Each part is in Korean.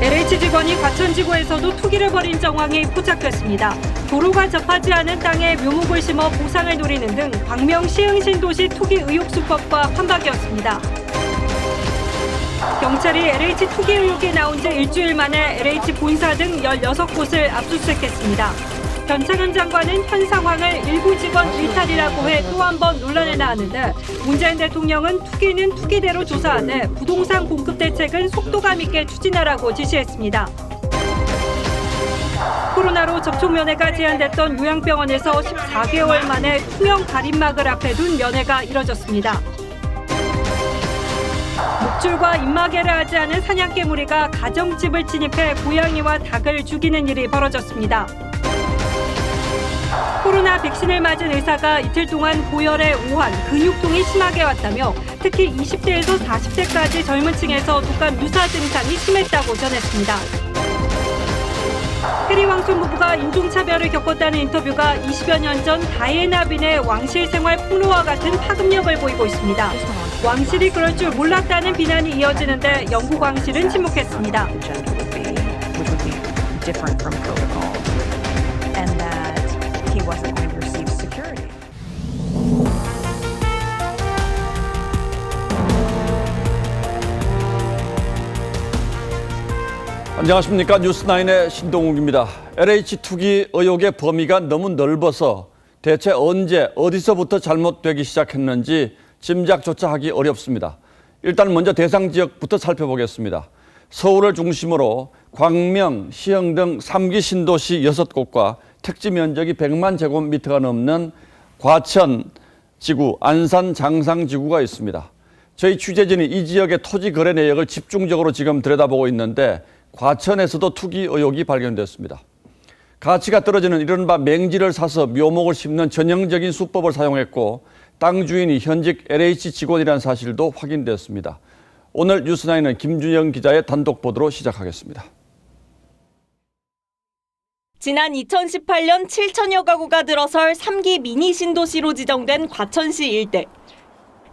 LH 직원이 과천지구에서도 투기를 벌인 정황이 포착됐습니다. 도로가 접하지 않은 땅에 묘목을 심어 보상을 노리는 등 광명 시흥신도시 투기 의혹 수법과 판박이었습니다. 경찰이 LH 투기 의혹이 나온 지 일주일 만에 LH 본사 등 16곳을 압수수색했습니다. 변창흠 장관은 현 상황을 일부 직원 일탈이라고 해 또 한 번 논란에 나왔는데 문재인 대통령은 투기는 투기대로 조사하되 부동산 공급 대책은 속도감 있게 추진하라고 지시했습니다. 코로나로 접촉 면회가 제한됐던 요양병원에서 14개월 만에 투명 가림막을 앞에 둔 면회가 이뤄졌습니다. 목줄과 입마개를 하지 않은 사냥개 무리가 가정집을 침입해 고양이와 닭을 죽이는 일이 벌어졌습니다. 코로나 백신을 맞은 의사가 이틀 동안 고열에 오한, 근육통이 심하게 왔다며 특히 20대에서 40대까지 젊은 층에서 독감 유사 증상이 심했다고 전했습니다. 해리 왕손 부부가 인종차별을 겪었다는 인터뷰가 20여 년 전 다이애나 빈의 왕실 생활 폭로와 같은 파급력을 보이고 있습니다. 왕실이 그럴 줄 몰랐다는 비난이 이어지는데 영국 왕실은 침묵했습니다. 안녕하십니까. 뉴스9의 신동욱입니다. LH 투기 의혹의 범위가 너무 넓어서 대체 언제 어디서부터 잘못되기 시작했는지 짐작조차 하기 어렵습니다. 일단 먼저 대상 지역부터 살펴보겠습니다. 서울을 중심으로 광명, 시흥 등 3기 신도시 6곳과 택지 면적이 100만 제곱미터가 넘는 과천 지구, 안산 장상 지구가 있습니다. 저희 취재진이 이 지역의 토지 거래 내역을 집중적으로 지금 들여다보고 있는데 과천에서도 투기 의혹이 발견됐습니다. 가치가 떨어지는 이른바 맹지를 사서 묘목을 심는 전형적인 수법을 사용했고 땅 주인이 현직 LH 직원이라는 사실도 확인됐습니다. 오늘 뉴스9는 김준영 기자의 단독 보도로 시작하겠습니다. 지난 2018년 7천여 가구가 들어설 3기 미니 신도시로 지정된 과천시 일대.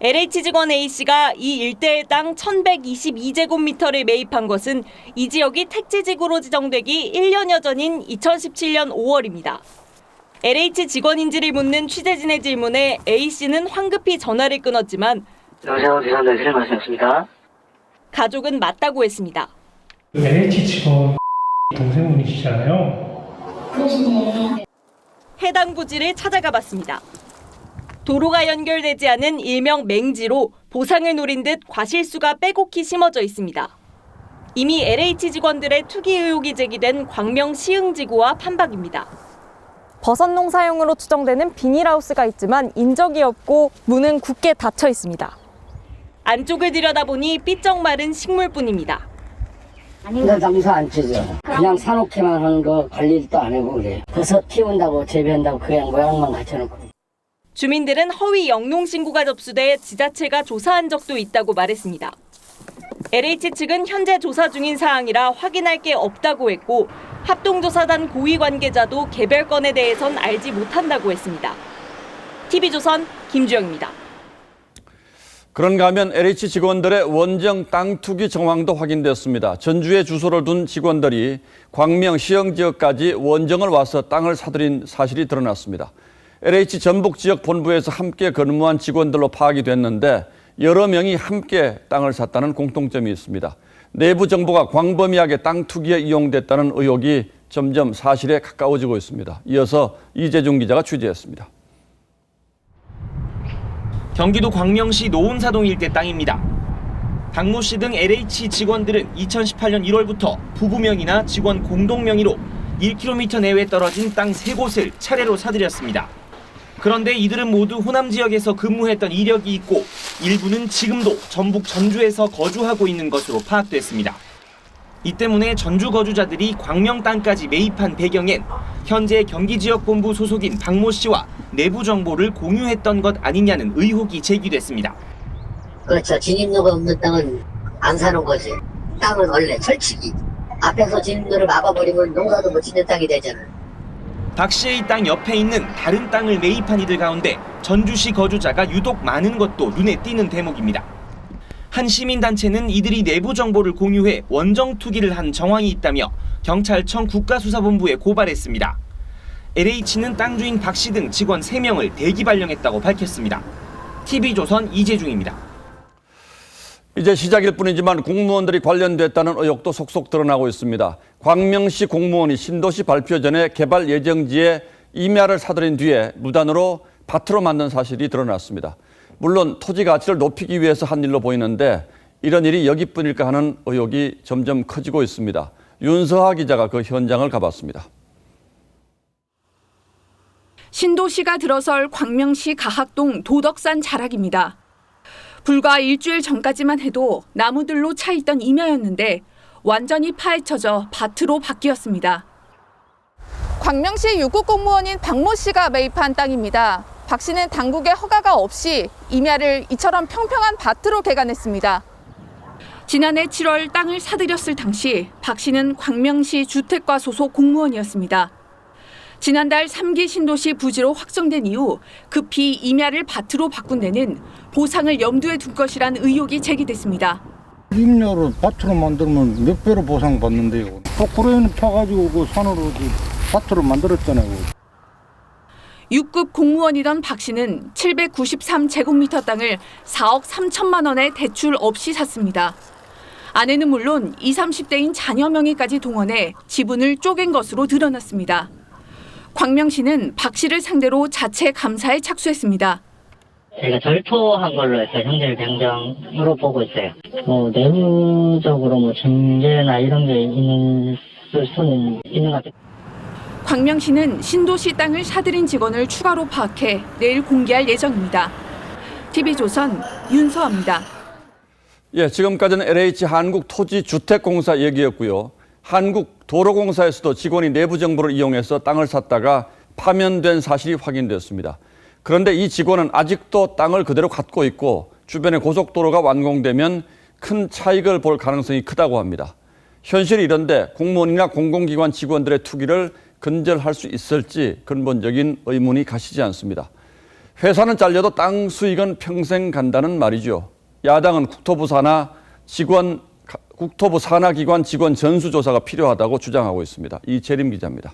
LH 직원 A씨가 이 일대의 땅 1,122제곱미터를 매입한 것은 이 지역이 택지지구로 지정되기 1년여 전인 2017년 5월입니다. LH 직원인지를 묻는 취재진의 질문에 A씨는 황급히 전화를 끊었지만 여보세요, 죄송합니다. 말씀하십니까? 가족은 맞다고 했습니다. LH 직원 동생분이시잖아요. 그러시네. 해당 부지를 찾아가 봤습니다. 도로가 연결되지 않은 일명 맹지로 보상을 노린 듯 과실수가 빼곡히 심어져 있습니다. 이미 LH 직원들의 투기 의혹이 제기된 광명 시흥지구와 판박입니다. 버섯농 사용으로 추정되는 비닐하우스가 있지만 인적이 없고 문은 굳게 닫혀 있습니다. 안쪽을 들여다보니 삐쩍 마른 식물뿐입니다. 이거 장사 안 치죠. 그냥 사놓기만 하는 거 관리도 안 하고 그래요. 버섯 키운다고 재배한다고 그냥 모양만 갖춰놓고. 주민들은 허위 영농 신고가 접수돼 지자체가 조사한 적도 있다고 말했습니다. LH 측은 현재 조사 중인 사항이라 확인할 게 없다고 했고 합동조사단 고위 관계자도 개별 건에 대해선 알지 못한다고 했습니다. TV조선 김주영입니다. 그런가 하면 LH 직원들의 원정 땅 투기 정황도 확인됐습니다. 전주에 주소를 둔 직원들이 광명, 시흥 지역까지 원정을 와서 땅을 사들인 사실이 드러났습니다. LH 전북 지역 본부에서 함께 근무한 직원들로 파악이 됐는데 여러 명이 함께 땅을 샀다는 공통점이 있습니다. 내부 정보가 광범위하게 땅 투기에 이용됐다는 의혹이 점점 사실에 가까워지고 있습니다. 이어서 이재중 기자가 취재했습니다. 경기도 광명시 노원사동 일대 땅입니다. 박모 씨 등 LH 직원들은 2018년 1월부터 부부 명의나 직원 공동 명의로 1km 내외 떨어진 땅 3곳을 차례로 사들였습니다. 그런데 이들은 모두 호남 지역에서 근무했던 이력이 있고 일부는 지금도 전북 전주에서 거주하고 있는 것으로 파악됐습니다. 이 때문에 전주 거주자들이 광명 땅까지 매입한 배경엔 현재 경기지역본부 소속인 박모 씨와 내부 정보를 공유했던 것 아니냐는 의혹이 제기됐습니다. 그렇죠. 진입로가 없는 땅은 안 사는 거지. 땅은 원래 철칙이. 앞에서 진입로를 막아버리면 농사도 못 짓는 땅이 되잖아요. 박 씨의 땅 옆에 있는 다른 땅을 매입한 이들 가운데 전주시 거주자가 유독 많은 것도 눈에 띄는 대목입니다. 한 시민단체는 이들이 내부 정보를 공유해 원정 투기를 한 정황이 있다며 경찰청 국가수사본부에 고발했습니다. LH는 땅 주인 박 씨 등 직원 3명을 대기 발령했다고 밝혔습니다. TV조선 이재중입니다. 이제 시작일 뿐이지만 공무원들이 관련됐다는 의혹도 속속 드러나고 있습니다. 광명시 공무원이 신도시 발표 전에 개발 예정지에 임야를 사들인 뒤에 무단으로 밭으로 만든 사실이 드러났습니다. 물론 토지 가치를 높이기 위해서 한 일로 보이는데 이런 일이 여기뿐일까 하는 의혹이 점점 커지고 있습니다. 윤서하 기자가 그 현장을 가봤습니다. 신도시가 들어설 광명시 가학동 도덕산 자락입니다. 불과 일주일 전까지만 해도 나무들로 차있던 임야였는데 완전히 파헤쳐져 밭으로 바뀌었습니다. 광명시 육급 공무원인 박모 씨가 매입한 땅입니다. 박 씨는 당국의 허가가 없이 임야를 이처럼 평평한 밭으로 개간했습니다. 지난해 7월 땅을 사들였을 당시 박 씨는 광명시 주택과 소속 공무원이었습니다. 지난달 3기 신도시 부지로 확정된 이후 급히 임야를 밭으로 바꾼 데는 보상을 염두에 둔 것이란 의혹이 제기됐습니다. 임야를 밭으로 만들면 몇 배로 보상받는데요. 거꾸로에는 파가지고 그 산으로 밭으로 만들었잖아요. 6급 공무원이던 박 씨는 793제곱미터 땅을 4억 3천만 원에 대출 없이 샀습니다. 아내는 물론 20, 30대인 자녀 명의까지 동원해 지분을 쪼갠 것으로 드러났습니다. 광명시는 박 씨를 상대로 자체 감사에 착수했습니다. 저희가 절토한 걸로 해서 형질 변경으로 보고 있어요. 내부적으로 중재나 이런 게 있을 수는 있는 것 같아요. 광명시는 신도시 땅을 사들인 직원을 추가로 파악해 내일 공개할 예정입니다. TV조선 윤서아입니다. 예, 지금까지는 LH 한국토지주택공사 얘기였고요. 한국도로공사에서도 직원이 내부 정보를 이용해서 땅을 샀다가 파면된 사실이 확인됐습니다. 그런데 이 직원은 아직도 땅을 그대로 갖고 있고 주변에 고속도로가 완공되면 큰 차익을 볼 가능성이 크다고 합니다. 현실이 이런데 공무원이나 공공기관 직원들의 투기를 근절할 수 있을지 근본적인 의문이 가시지 않습니다. 회사는 잘려도 땅 수익은 평생 간다는 말이죠. 야당은 국토부 산하기관 직원 전수조사가 필요하다고 주장하고 있습니다. 이재림 기자입니다.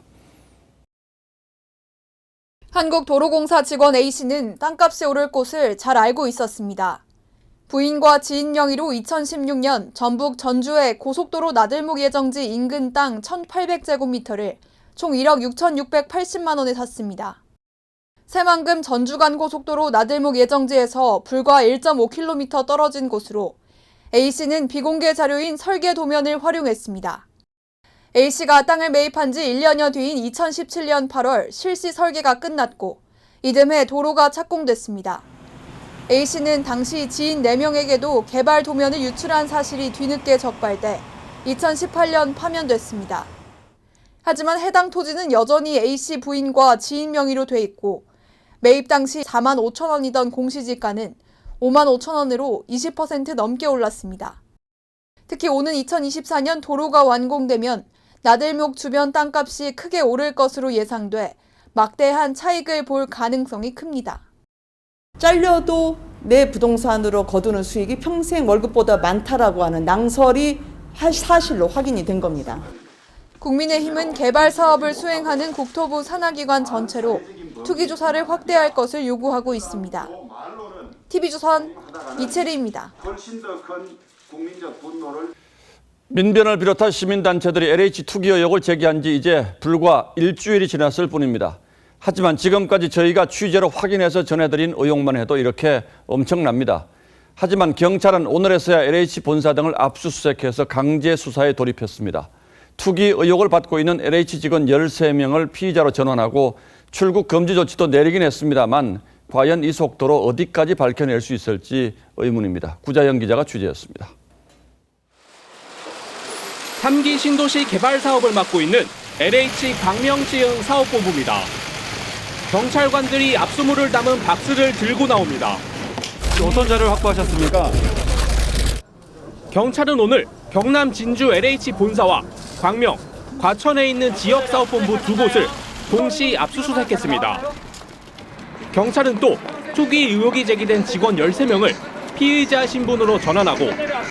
한국도로공사 직원 A씨는 땅값이 오를 곳을 잘 알고 있었습니다. 부인과 지인 명의로 2016년 전북 전주의 고속도로 나들목 예정지 인근 땅 1,800제곱미터를 총 1억 6,680만 원에 샀습니다. 새만금 전주간 고속도로 나들목 예정지에서 불과 1.5km 떨어진 곳으로 A씨는 비공개 자료인 설계 도면을 활용했습니다. A씨가 땅을 매입한 지 1년여 뒤인 2017년 8월 실시 설계가 끝났고 이듬해 도로가 착공됐습니다. A씨는 당시 지인 4명에게도 개발 도면을 유출한 사실이 뒤늦게 적발돼 2018년 파면됐습니다. 하지만 해당 토지는 여전히 A씨 부인과 지인 명의로 돼 있고 매입 당시 4만 5천 원이던 공시지가는 5만 5천 원으로 20% 넘게 올랐습니다. 특히 오는 2024년 도로가 완공되면 나들목 주변 땅값이 크게 오를 것으로 예상돼 막대한 차익을 볼 가능성이 큽니다. 잘려도 내 부동산으로 거두는 수익이 평생 월급보다 많다라고 하는 낭설이 사실로 확인이 된 겁니다. 국민의힘은 개발 사업을 수행하는 국토부 산하기관 전체로 투기 조사를 확대할 것을 요구하고 있습니다. TV조선 이채리입니다. 민변을 비롯한 시민단체들이 LH 투기 의혹을 제기한 지 이제 불과 일주일이 지났을 뿐입니다. 하지만 지금까지 저희가 취재로 확인해서 전해드린 의혹만 해도 이렇게 엄청납니다. 하지만 경찰은 오늘에서야 LH 본사 등을 압수수색해서 강제 수사에 돌입했습니다. 투기 의혹을 받고 있는 LH 직원 13명을 피의자로 전환하고 출국 금지 조치도 내리긴 했습니다만 과연 이 속도로 어디까지 밝혀낼 수 있을지 의문입니다. 구자영 기자가 취재했습니다. 3기 신도시 개발 사업을 맡고 있는 LH 광명시흥 사업본부입니다. 경찰관들이 압수물을 담은 박스를 들고 나옵니다. 어떤 자료를 확보하셨습니까? 경찰은 오늘 경남 진주 LH 본사와 광명, 과천에 있는 지역사업본부 2곳을 동시 압수수색했습니다. 경찰은 또 투기 의혹이 제기된 직원 13명을 피의자 신분으로 전환하고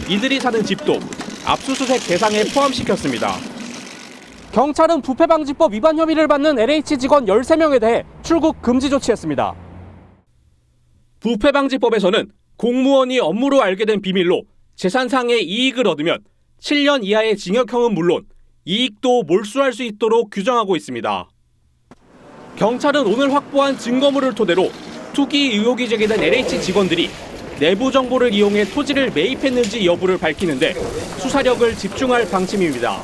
이들이 사는 집도 압수수색 대상에 포함시켰습니다. 경찰은 부패방지법 위반 혐의를 받는 LH 직원 13명에 대해 출국 금지 조치했습니다. 부패방지법에서는 공무원이 업무로 알게 된 비밀로 재산상의 이익을 얻으면 7년 이하의 징역형은 물론 이익도 몰수할 수 있도록 규정하고 있습니다. 경찰은 오늘 확보한 증거물을 토대로 투기 의혹이 제기된 LH 직원들이 내부 정보를 이용해 토지를 매입했는지 여부를 밝히는데 수사력을 집중할 방침입니다.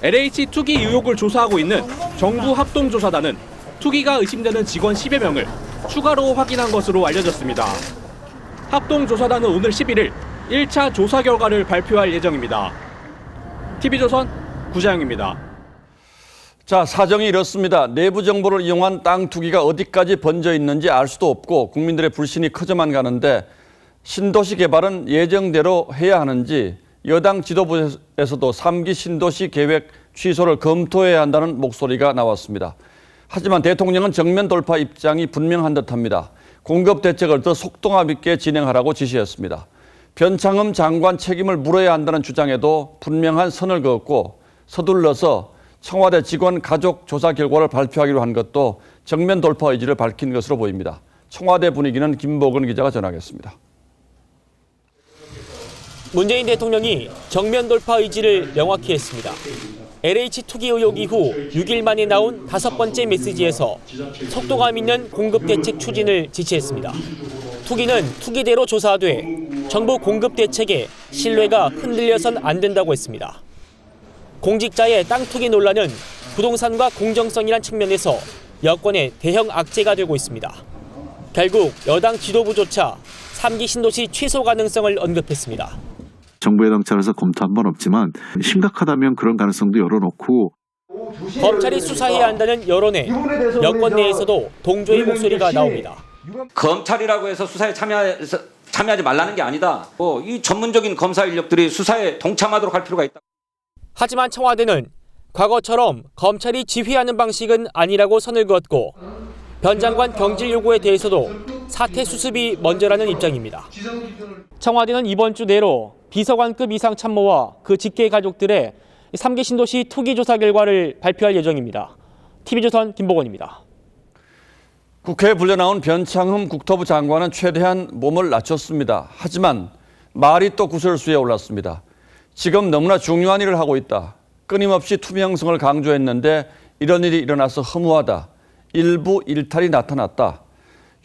LH 투기 의혹을 조사하고 있는 정부 합동조사단은 투기가 의심되는 직원 10여 명을 추가로 확인한 것으로 알려졌습니다. 합동조사단은 오늘 11일 1차 조사 결과를 발표할 예정입니다. TV조선 구자영입니다. 자, 사정이 이렇습니다. 내부 정보를 이용한 땅 투기가 어디까지 번져 있는지 알 수도 없고 국민들의 불신이 커져만 가는데 신도시 개발은 예정대로 해야 하는지 여당 지도부에서도 3기 신도시 계획 취소를 검토해야 한다는 목소리가 나왔습니다. 하지만 대통령은 정면 돌파 입장이 분명한 듯합니다. 공급 대책을 더 속도감 있게 진행하라고 지시했습니다. 변창흠 장관 책임을 물어야 한다는 주장에도 분명한 선을 그었고 서둘러서 청와대 직원 가족 조사 결과를 발표하기로 한 것도 정면 돌파 의지를 밝힌 것으로 보입니다. 청와대 분위기는 김복은 기자가 전하겠습니다. 문재인 대통령이 정면 돌파 의지를 명확히 했습니다. LH 투기 의혹 이후 6일 만에 나온 5번째 메시지에서 속도감 있는 공급 대책 추진을 지시했습니다. 투기는 투기대로 조사돼 정부 공급 대책에 신뢰가 흔들려선 안 된다고 했습니다. 공직자의 땅 투기 논란은 부동산과 공정성이란 측면에서 여권의 대형 악재가 되고 있습니다. 결국 여당 지도부조차 3기 신도시 취소 가능성을 언급했습니다. 정부 여당 차원에서 검토한 건 없지만 심각하다면 그런 가능성도 열어놓고 검찰이 수사해야 한다는 여론에 여권 내에서도 동조의 목소리가 나옵니다. 검찰이라고 해서 수사에 참여하지 말라는 게 아니다. 이 전문적인 검사 인력들이 수사에 동참하도록 할 필요가 있다. 하지만 청와대는 과거처럼 검찰이 지휘하는 방식은 아니라고 선을 그었고 변 장관 경질 요구에 대해서도 사퇴 수습이 먼저라는 입장입니다. 청와대는 이번 주 내로 비서관급 이상 참모와 그 직계 가족들의 3기 신도시 투기 조사 결과를 발표할 예정입니다. TV조선 김복원입니다. 국회에 불려나온 변창흠 국토부 장관은 최대한 몸을 낮췄습니다. 하지만 말이 또 구설수에 올랐습니다. 지금 너무나 중요한 일을 하고 있다. 끊임없이 투명성을 강조했는데 이런 일이 일어나서 허무하다. 일부 일탈이 나타났다.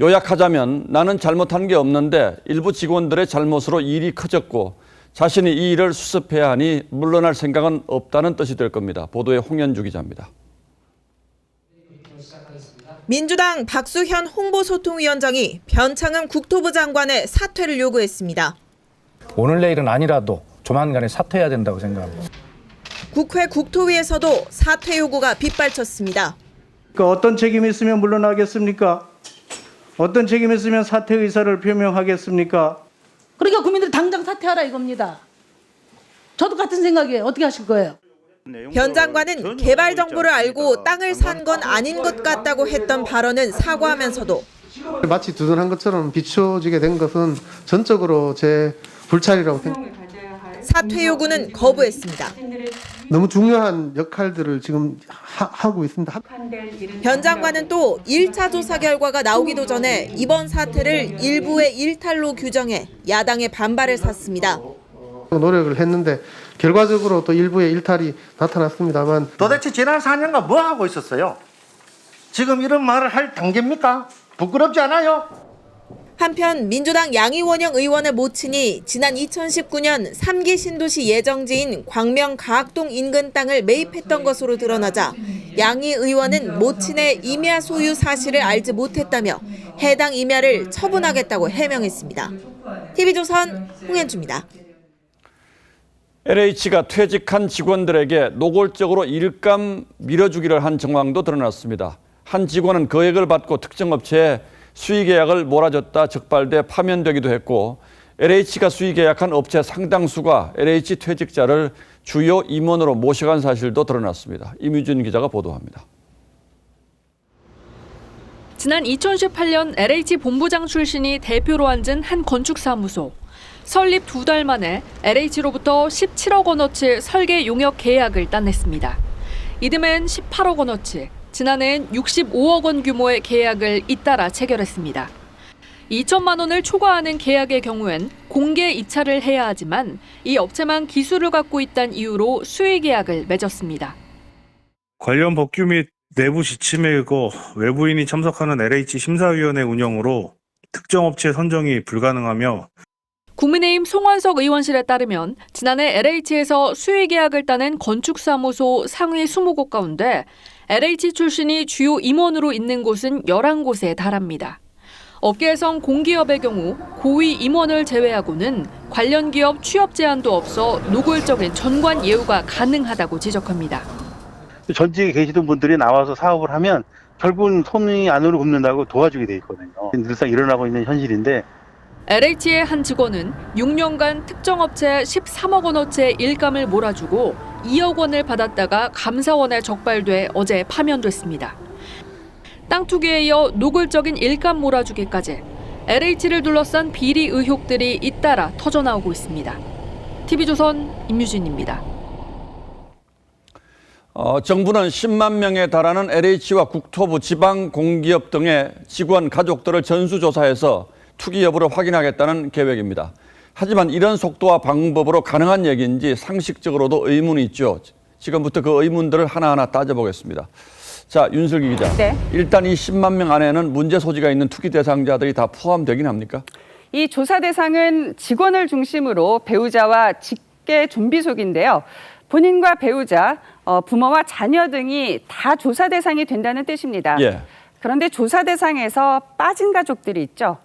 요약하자면 나는 잘못한 게 없는데 일부 직원들의 잘못으로 일이 커졌고 자신이 이 일을 수습해야 하니 물러날 생각은 없다는 뜻이 될 겁니다. 보도에 홍현주 기자입니다. 민주당 박수현 홍보소통위원장이 변창흠 국토부 장관의 사퇴를 요구했습니다. 오늘 내일은 아니라도 조만간에 사퇴해야 된다고 생각합니다. 국회 국토위에서도 사퇴 요구가 빗발쳤습니다. 어떤 책임이 있으면 물러나겠습니까? 어떤 책임이 있으면 사퇴 의사를 표명하겠습니까? 그러니까 국민들 당장 사퇴하라 이겁니다. 저도 같은 생각이에요. 어떻게 하실 거예요? 변 장관은 개발 정보를 알고 땅을 산 건 아닌 것 같다고 했던 발언은 사과하면서도 마치 두둔한 것처럼 비춰지게 된 것은 전적으로 제 불찰이라고 생각합니다. 사퇴 요구는 거부했습니다. 너무 중요한 역할들을 지금 하고 있습니다. 변 장관은 또 1차 조사 결과가 나오기도 전에 이번 사태를 일부의 일탈로 규정해 야당의 반발을 샀습니다. 노력을 했는데 결과적으로 또 일부의 일탈이 나타났습니다만 도대체 지난 4년간 뭐 하고 있었어요? 지금 이런 말을 할 단계입니까? 부끄럽지 않아요? 한편 민주당 양이원영 의원의 모친이 지난 2019년 3기 신도시 예정지인 광명 가학동 인근 땅을 매입했던 것으로 드러나자 양이 의원은 모친의 임야 소유 사실을 알지 못했다며 해당 임야를 처분하겠다고 해명했습니다. TV조선 홍현주입니다. LH가 퇴직한 직원들에게 노골적으로 일감 밀어주기를 한 정황도 드러났습니다. 한 직원은 거액을 받고 특정 업체에 수의계약을 몰아줬다 적발돼 파면되기도 했고 LH가 수의계약한 업체 상당수가 LH 퇴직자를 주요 임원으로 모셔간 사실도 드러났습니다. 임유진 기자가 보도합니다. 지난 2018년 LH 본부장 출신이 대표로 앉은 한 건축사무소. 설립 2달 만에 LH로부터 17억 원어치 설계 용역 계약을 따냈습니다. 이듬해엔 18억 원어치, 지난해엔 65억 원 규모의 계약을 잇따라 체결했습니다. 2천만 원을 초과하는 계약의 경우엔 공개 입찰을 해야 하지만 이 업체만 기술을 갖고 있다는 이유로 수의 계약을 맺었습니다. 관련 법규 및 내부 지침에 의거 외부인이 참석하는 LH 심사위원회 운영으로 특정 업체 선정이 불가능하며 국민의힘 송원석 의원실에 따르면 지난해 LH에서 수의 계약을 따낸 건축사무소 상위 20곳 가운데 LH 출신이 주요 임원으로 있는 곳은 11곳에 달합니다. 업계에선 공기업의 경우 고위 임원을 제외하고는 관련 기업 취업 제한도 없어 노골적인 전관 예우가 가능하다고 지적합니다. 전직에 계시던 분들이 나와서 사업을 하면 결국은 손이 안으로 굽는다고 도와주게 돼 있거든요. 늘상 일어나고 있는 현실인데 LH의 한 직원은 6년간 특정 업체에 13억 원어치의 일감을 몰아주고 2억 원을 받았다가 감사원에 적발돼 어제 파면됐습니다. 땅 투기에 이어 노골적인 일감 몰아주기까지 LH를 둘러싼 비리 의혹들이 잇따라 터져나오고 있습니다. TV조선 임유진입니다. 정부는 10만 명에 달하는 LH와 국토부, 지방공기업 등의 직원 가족들을 전수조사해서 투기 여부를 확인하겠다는 계획입니다. 하지만 이런 속도와 방법으로 가능한 얘기인지 상식적으로도 의문이 있죠. 지금부터 그 의문들을 하나하나 따져보겠습니다. 자, 윤슬기 기자. 네. 일단 이 10만 명 안에는 문제 소지가 있는 투기 대상자들이 다 포함되긴 합니까? 이 조사 대상은 직원을 중심으로 배우자와 직계 좀비속인데요. 본인과 배우자, 부모와 자녀 등이 다 조사 대상이 된다는 뜻입니다. 예. 그런데 조사 대상에서 빠진 가족들이 있죠.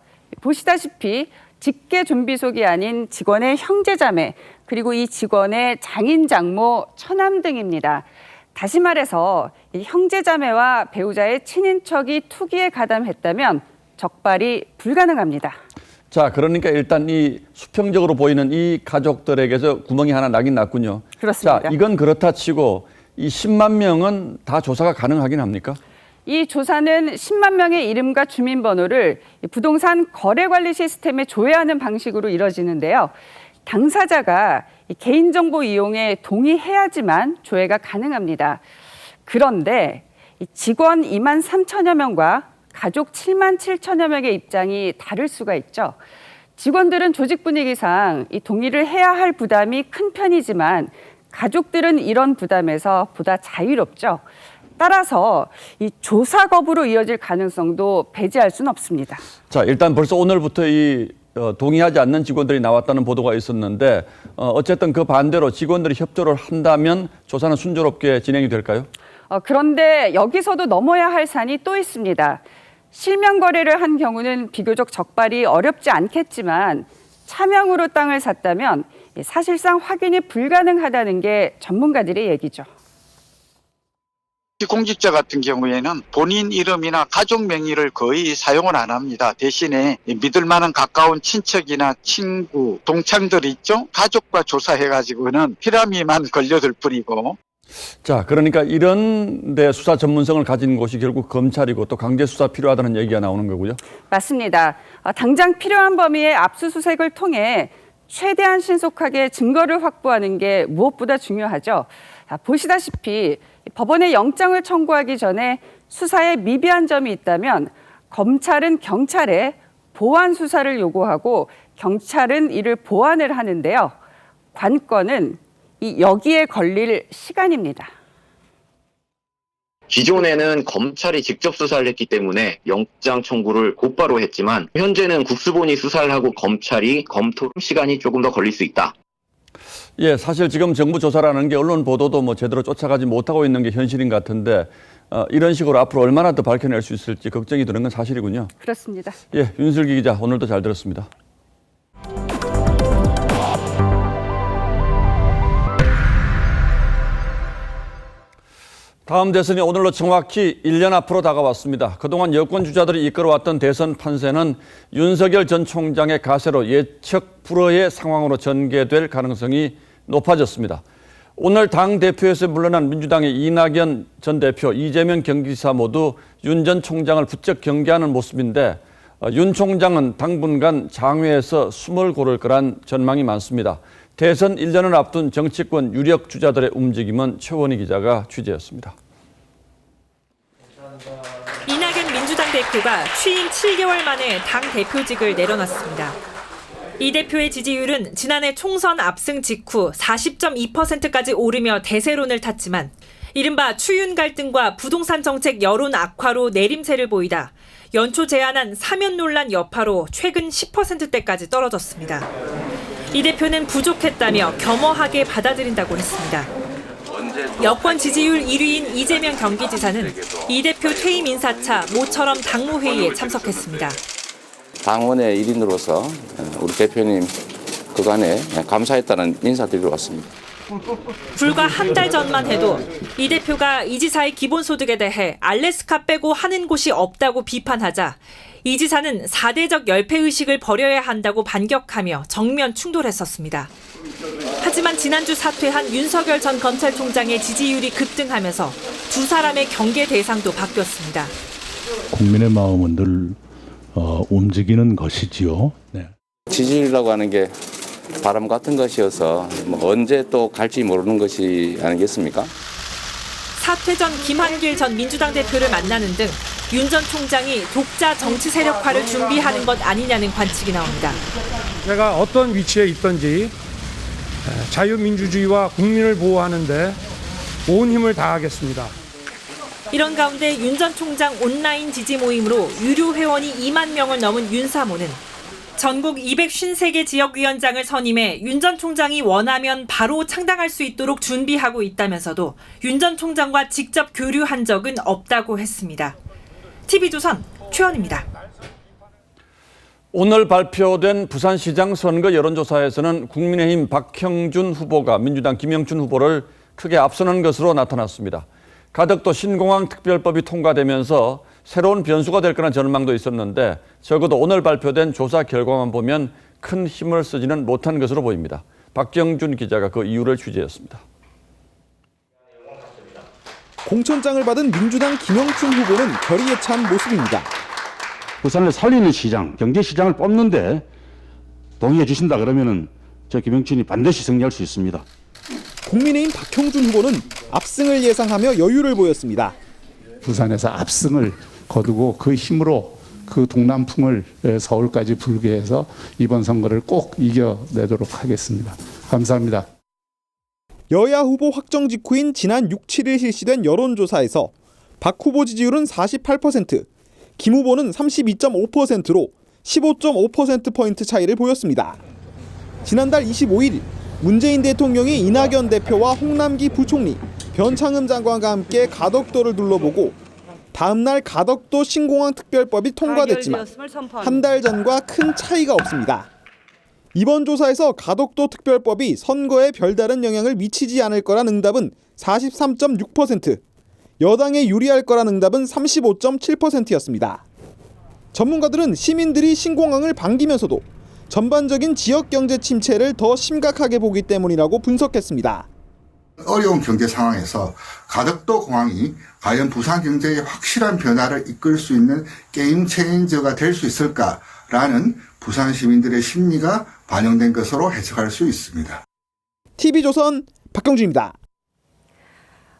보시다시피 직계 좀비속이 아닌 직원의 형제자매, 그리고 이 직원의 장인, 장모, 처남 등입니다. 다시 말해서 이 형제자매와 배우자의 친인척이 투기에 가담했다면 적발이 불가능합니다. 자, 그러니까 일단 이 수평적으로 보이는 이 가족들에게서 구멍이 하나 나긴 났군요. 그렇습니다. 자, 이건 그렇다 치고 이 10만 명은 다 조사가 가능하긴 합니까? 이 조사는 10만 명의 이름과 주민번호를 부동산 거래관리 시스템에 조회하는 방식으로 이뤄지는데요. 당사자가 개인정보 이용에 동의해야지만 조회가 가능합니다. 그런데 직원 2만 3천여 명과 가족 7만 7천여 명의 입장이 다를 수가 있죠. 직원들은 조직 분위기상 이 동의를 해야 할 부담이 큰 편이지만 가족들은 이런 부담에서 보다 자유롭죠. 따라서 이 조사 거부로 이어질 가능성도 배제할 수는 없습니다. 자, 일단 벌써 오늘부터 이 동의하지 않는 직원들이 나왔다는 보도가 있었는데 어쨌든 그 반대로 직원들이 협조를 한다면 조사는 순조롭게 진행이 될까요? 그런데 여기서도 넘어야 할 산이 또 있습니다. 실명 거래를 한 경우는 비교적 적발이 어렵지 않겠지만 차명으로 땅을 샀다면 사실상 확인이 불가능하다는 게 전문가들의 얘기죠. 공직자 같은 경우에는 본인 이름이나 가족 명의를 거의 사용을 안 합니다. 대신에 믿을 만한 가까운 친척이나 친구, 동창들 있죠? 가족과 조사해가지고는 피라미만 걸려들 뿐이고. 자, 그러니까 이런 데 수사 전문성을 가진 곳이 결국 검찰이고 또 강제 수사 필요하다는 얘기가 나오는 거고요. 맞습니다. 당장 필요한 범위의 압수수색을 통해 최대한 신속하게 증거를 확보하는 게 무엇보다 중요하죠. 보시다시피 법원에 영장을 청구하기 전에 수사에 미비한 점이 있다면 검찰은 경찰에 보완 수사를 요구하고 경찰은 이를 보완을 하는데요. 관건은 여기에 걸릴 시간입니다. 기존에는 검찰이 직접 수사를 했기 때문에 영장 청구를 곧바로 했지만 현재는 국수본이 수사를 하고 검찰이 검토 시간이 조금 더 걸릴 수 있다. 예, 사실 지금 정부 조사라는 게 언론 보도도 뭐 제대로 쫓아가지 못하고 있는 게 현실인 것 같은데 이런 식으로 앞으로 얼마나 더 밝혀낼 수 있을지 걱정이 드는 건 사실이군요. 그렇습니다. 예, 윤슬기 기자 오늘도 잘 들었습니다. 다음 대선이 오늘로 정확히 1년 앞으로 다가왔습니다. 그동안 여권 주자들이 이끌어왔던 대선 판세는 윤석열 전 총장의 가세로 예측 불허의 상황으로 전개될 가능성이 높아졌습니다. 오늘 당 대표에서 물러난 민주당의 이낙연 전 대표, 이재명 경기지사 모두 윤 전 총장을 부쩍 경계하는 모습인데 윤 총장은 당분간 장외에서 숨을 고를 거란 전망이 많습니다. 대선 1년을 앞둔 정치권 유력 주자들의 움직임은 최원희 기자가 취재했습니다. 이낙연 민주당 대표가 취임 7개월 만에 당 대표직을 내려놨습니다. 이 대표의 지지율은 지난해 총선 압승 직후 40.2%까지 오르며 대세론을 탔지만 이른바 추윤 갈등과 부동산 정책 여론 악화로 내림세를 보이다 연초 제안한 사면 논란 여파로 최근 10%대까지 떨어졌습니다. 이 대표는 부족했다며 겸허하게 받아들인다고 했습니다. 여권 지지율 1위인 이재명 경기지사는 이 대표 퇴임 인사차 모처럼 당무회의에 참석했습니다. 당원의 일인으로서 우리 대표님 그간에 감사했다는 인사드리러 왔습니다. 불과 한 달 전만 해도 이 대표가 이 지사의 기본소득에 대해 알래스카 빼고 하는 곳이 없다고 비판하자 이 지사는 4대적 열패의식을 버려야 한다고 반격하며 정면 충돌했었습니다. 하지만 지난주 사퇴한 윤석열 전 검찰총장의 지지율이 급등하면서 두 사람의 경계 대상도 바뀌었습니다. 국민의 마음은 늘 움직이는 것이지요. 네. 지지율이라고 하는 게 바람 같은 것이어서 언제 또 갈지 모르는 것이 아니겠습니까? 사퇴 전 김한길 전 민주당 대표를 만나는 등 윤 전 총장이 독자 정치 세력화를 준비하는 것 아니냐는 관측이 나옵니다. 제가 어떤 위치에 있든지 자유민주주의와 국민을 보호하는 데 온 힘을 다하겠습니다. 이런 가운데 윤 전 총장 온라인 지지 모임으로 유료 회원이 2만 명을 넘은 윤사모는 전국 253개 지역위원장을 선임해 윤 전 총장이 원하면 바로 창당할 수 있도록 준비하고 있다면서도 윤 전 총장과 직접 교류한 적은 없다고 했습니다. TV조선 최원입니다. 오늘 발표된 부산시장 선거 여론조사에서는 국민의힘 박형준 후보가 민주당 김영춘 후보를 크게 앞서는 것으로 나타났습니다. 가덕도 신공항 특별법이 통과되면서 새로운 변수가 될 거란 전망도 있었는데 적어도 오늘 발표된 조사 결과만 보면 큰 힘을 쓰지는 못한 것으로 보입니다. 박경준 기자가 그 이유를 취재했습니다. 공천장을 받은 민주당 김영춘 후보는 결의에 찬 모습입니다. 부산을 살리는 시장, 경제시장을 뽑는데 동의해 주신다 그러면은 저 김영춘이 반드시 승리할 수 있습니다. 국민의힘 박형준 후보는 압승을 예상하며 여유를 보였습니다. 부산에서 압승을 거두고 그 힘으로 그 동남풍을 서울까지 불게 해서 이번 선거를 꼭 이겨내도록 하겠습니다. 감사합니다. 여야 후보 확정 직후인 지난 6, 7일 실시된 여론조사에서 박 후보 지지율은 48%, 김 후보는 32.5%로 15.5%포인트 차이를 보였습니다. 지난달 25일 문재인 대통령이 이낙연 대표와 홍남기 부총리, 변창흠 장관과 함께 가덕도를 둘러보고 다음 날 가덕도 신공항 특별법이 통과됐지만 한 달 전과 큰 차이가 없습니다. 이번 조사에서 가덕도 특별법이 선거에 별다른 영향을 미치지 않을 거란 응답은 43.6%, 여당에 유리할 거란 응답은 35.7%였습니다. 전문가들은 시민들이 신공항을 반기면서도 전반적인 지역 경제 침체를 더 심각하게 보기 때문이라고 분석했습니다. 어려운 경제 상황에서 가덕도 공항이 과연 부산 경제에 확실한 변화를 이끌 수 있는 게임 체인저가 될 수 있을까라는 부산 시민들의 심리가 반영된 것으로 해석할 수 있습니다. TV조선 박경준입니다.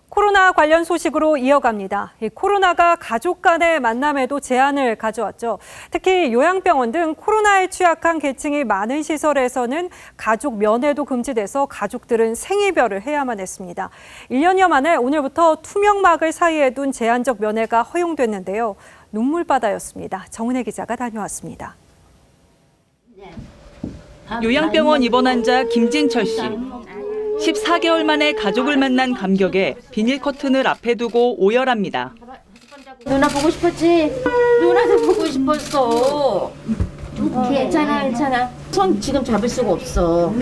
코로나 관련 소식으로 이어갑니다. 코로나가 가족 간의 만남에도 제한을 가져왔죠. 특히 요양병원 등 코로나에 취약한 계층이 많은 시설에서는 가족 면회도 금지돼서 가족들은 생이별을 해야만 했습니다. 1년여 만에 오늘부터 투명막을 사이에 둔 제한적 면회가 허용됐는데요. 눈물바다였습니다. 정은혜 기자가 다녀왔습니다. 요양병원 입원 환자 김진철 씨. 14개월 만에 가족을 만난 감격에 비닐 커튼을 앞에 두고 오열합니다. 누나 보고 싶었지? 누나도 보고 싶었어. 괜찮아. 손 지금 잡을 수가 없어.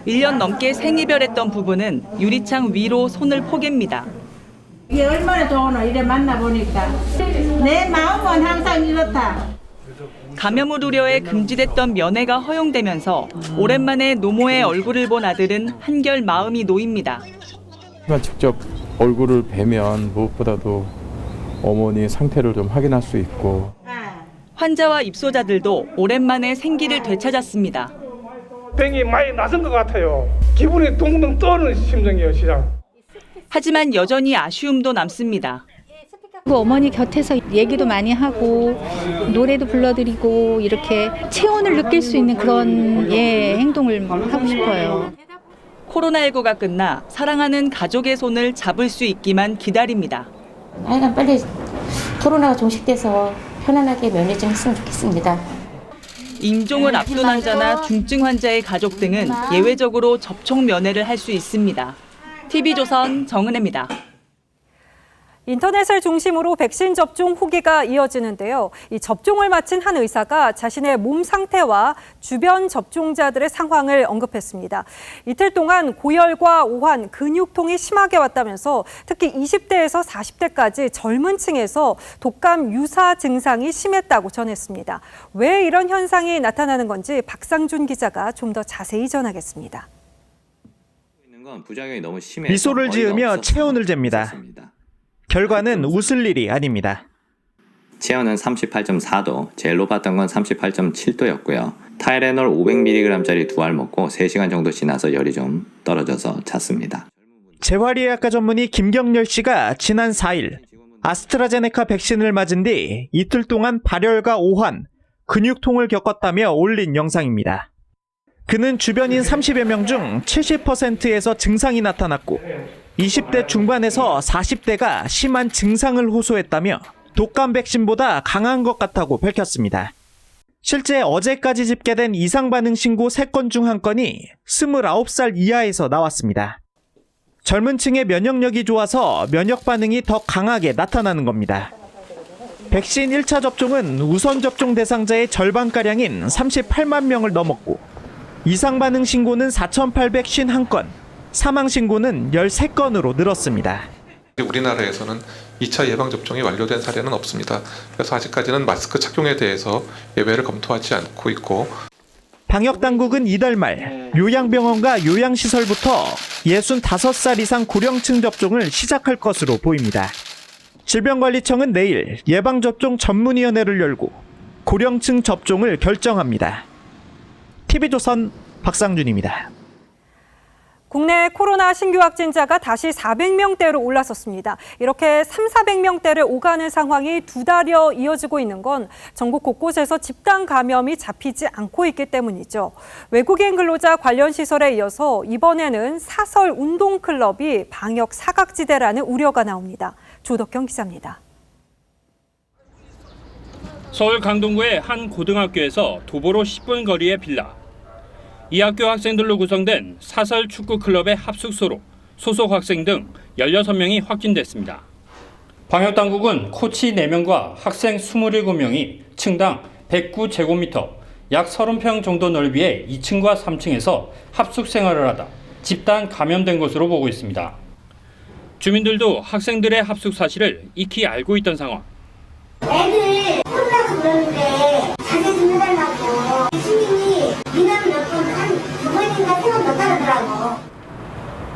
1년 넘게 생이별했던 부부는 유리창 위로 손을 포갭니다. 이게 얼마나 좋으나 이래 만나보니까. 내 마음은 항상 이렇다. 감염을 우려해 금지됐던 면회가 허용되면서 오랜만에 노모의 얼굴을 본 아들은 한결 마음이 놓입니다. 직접 얼굴을 뵈면 무엇보다도 어머니의 상태를 좀 확인할 수 있고. 환자와 입소자들도 오랜만에 생기를 되찾았습니다. 병이 많이 나선 것 같아요. 기분이 동동 떠오르는 심정이에요, 시장. 하지만 여전히 아쉬움도 남습니다. 어머니 곁에서 얘기도 많이 하고 노래도 불러드리고 이렇게 체온을 느낄 수 있는 그런 행동을 하고 싶어요. 코로나19가 끝나 사랑하는 가족의 손을 잡을 수 있기만 기다립니다. 하여간 빨리 코로나가 종식돼서 편안하게 면회 좀 했으면 좋겠습니다. 임종을 앞둔 환자나 중증 환자의 가족 등은 예외적으로 접촉 면회를 할 수 있습니다. TV조선 정은혜입니다. 인터넷을 중심으로 백신 접종 후기가 이어지는데요. 이 접종을 마친 한 의사가 자신의 몸 상태와 주변 접종자들의 상황을 언급했습니다. 이틀 동안 고열과 오한, 근육통이 심하게 왔다면서 특히 20대에서 40대까지 젊은 층에서 독감 유사 증상이 심했다고 전했습니다. 왜 이런 현상이 나타나는 건지 박상준 기자가 좀 더 자세히 전하겠습니다. 부작용이 너무 심해서 미소를 지으며 체온을 잽니다. 결과는 웃을 일이 아닙니다. 체온은 38.4도, 제일 높았던 건 38.7도였고요. 타이레놀 500mg짜리 2알 먹고 3시간 정도 지나서 열이 좀 떨어져서 잤습니다. 재활의학과 전문의 김경렬 씨가 지난 4일 아스트라제네카 백신을 맞은 뒤 이틀 동안 발열과 오한, 근육통을 겪었다며 올린 영상입니다. 그는 주변인 30여 명 중 70%에서 증상이 나타났고 20대 중반에서 40대가 심한 증상을 호소했다며 독감 백신보다 강한 것 같다고 밝혔습니다. 실제 어제까지 집계된 이상 반응 신고 3건 중 1건이 29살 이하에서 나왔습니다. 젊은 층의 면역력이 좋아서 면역 반응이 더 강하게 나타나는 겁니다. 백신 1차 접종은 우선 접종 대상자의 절반가량인 38만 명을 넘었고 이상 반응 신고는 4,851건, 사망 신고는 13건으로 늘었습니다. 우리나라에서는 2차 예방접종이 완료된 사례는 없습니다. 그래서 아직까지는 마스크 착용에 대해서 예외를 검토하지 않고 있고 방역당국은 이달 말 요양병원과 요양시설부터 65살 이상 고령층 접종을 시작할 것으로 보입니다. 질병관리청은 내일 예방접종 전문위원회를 열고 고령층 접종을 결정합니다. TV조선 박상준입니다. 국내 코로나 신규 확진자가 다시 400명대로 올라섰습니다. 이렇게 3,400명대를 오가는 상황이 2달여 이어지고 있는 건 전국 곳곳에서 집단 감염이 잡히지 않고 있기 때문이죠. 외국인 근로자 관련 시설에 이어서 이번에는 사설 운동클럽이 방역 사각지대라는 우려가 나옵니다. 조덕경 기자입니다. 서울 강동구의 한 고등학교에서 도보로 10분 거리의 빌라. 이 학교 학생들로 구성된 사설 축구 클럽의 합숙소로 소속 학생 등 16명이 확진됐습니다. 방역당국은 코치 4명과 학생 27명이 층당 109제곱미터, 약 30평 정도 넓이의 2층과 3층에서 합숙 생활을 하다 집단 감염된 것으로 보고 있습니다. 주민들도 학생들의 합숙 사실을 익히 알고 있던 상황. 애들 코로나 걸렸는데 자세 좀 해달라고 시민이 민원을 몇 번, 한 2번인가 3번 넣었다더라고.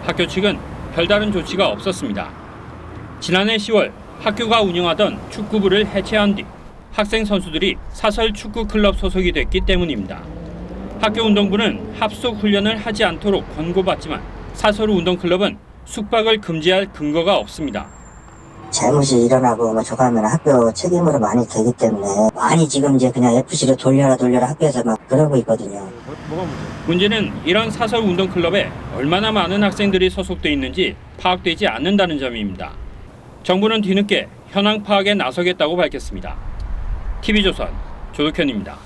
학교 측은 별다른 조치가 없었습니다. 지난해 10월 학교가 운영하던 축구부를 해체한 뒤 학생 선수들이 사설 축구 클럽 소속이 됐기 때문입니다. 학교 운동부는 합숙 훈련을 하지 않도록 권고받지만 사설 운동클럽은 숙박을 금지할 근거가 없습니다. 잘못이 일어나고 조카면 학교 책임으로 많이 되기 때문에 많이 지금 이제 그냥 FC로 돌려라 학교에서 막 그러고 있거든요. 문제는 이런 사설 운동클럽에 얼마나 많은 학생들이 소속돼 있는지 파악되지 않는다는 점입니다. 정부는 뒤늦게 현황 파악에 나서겠다고 밝혔습니다. TV조선 조덕현입니다.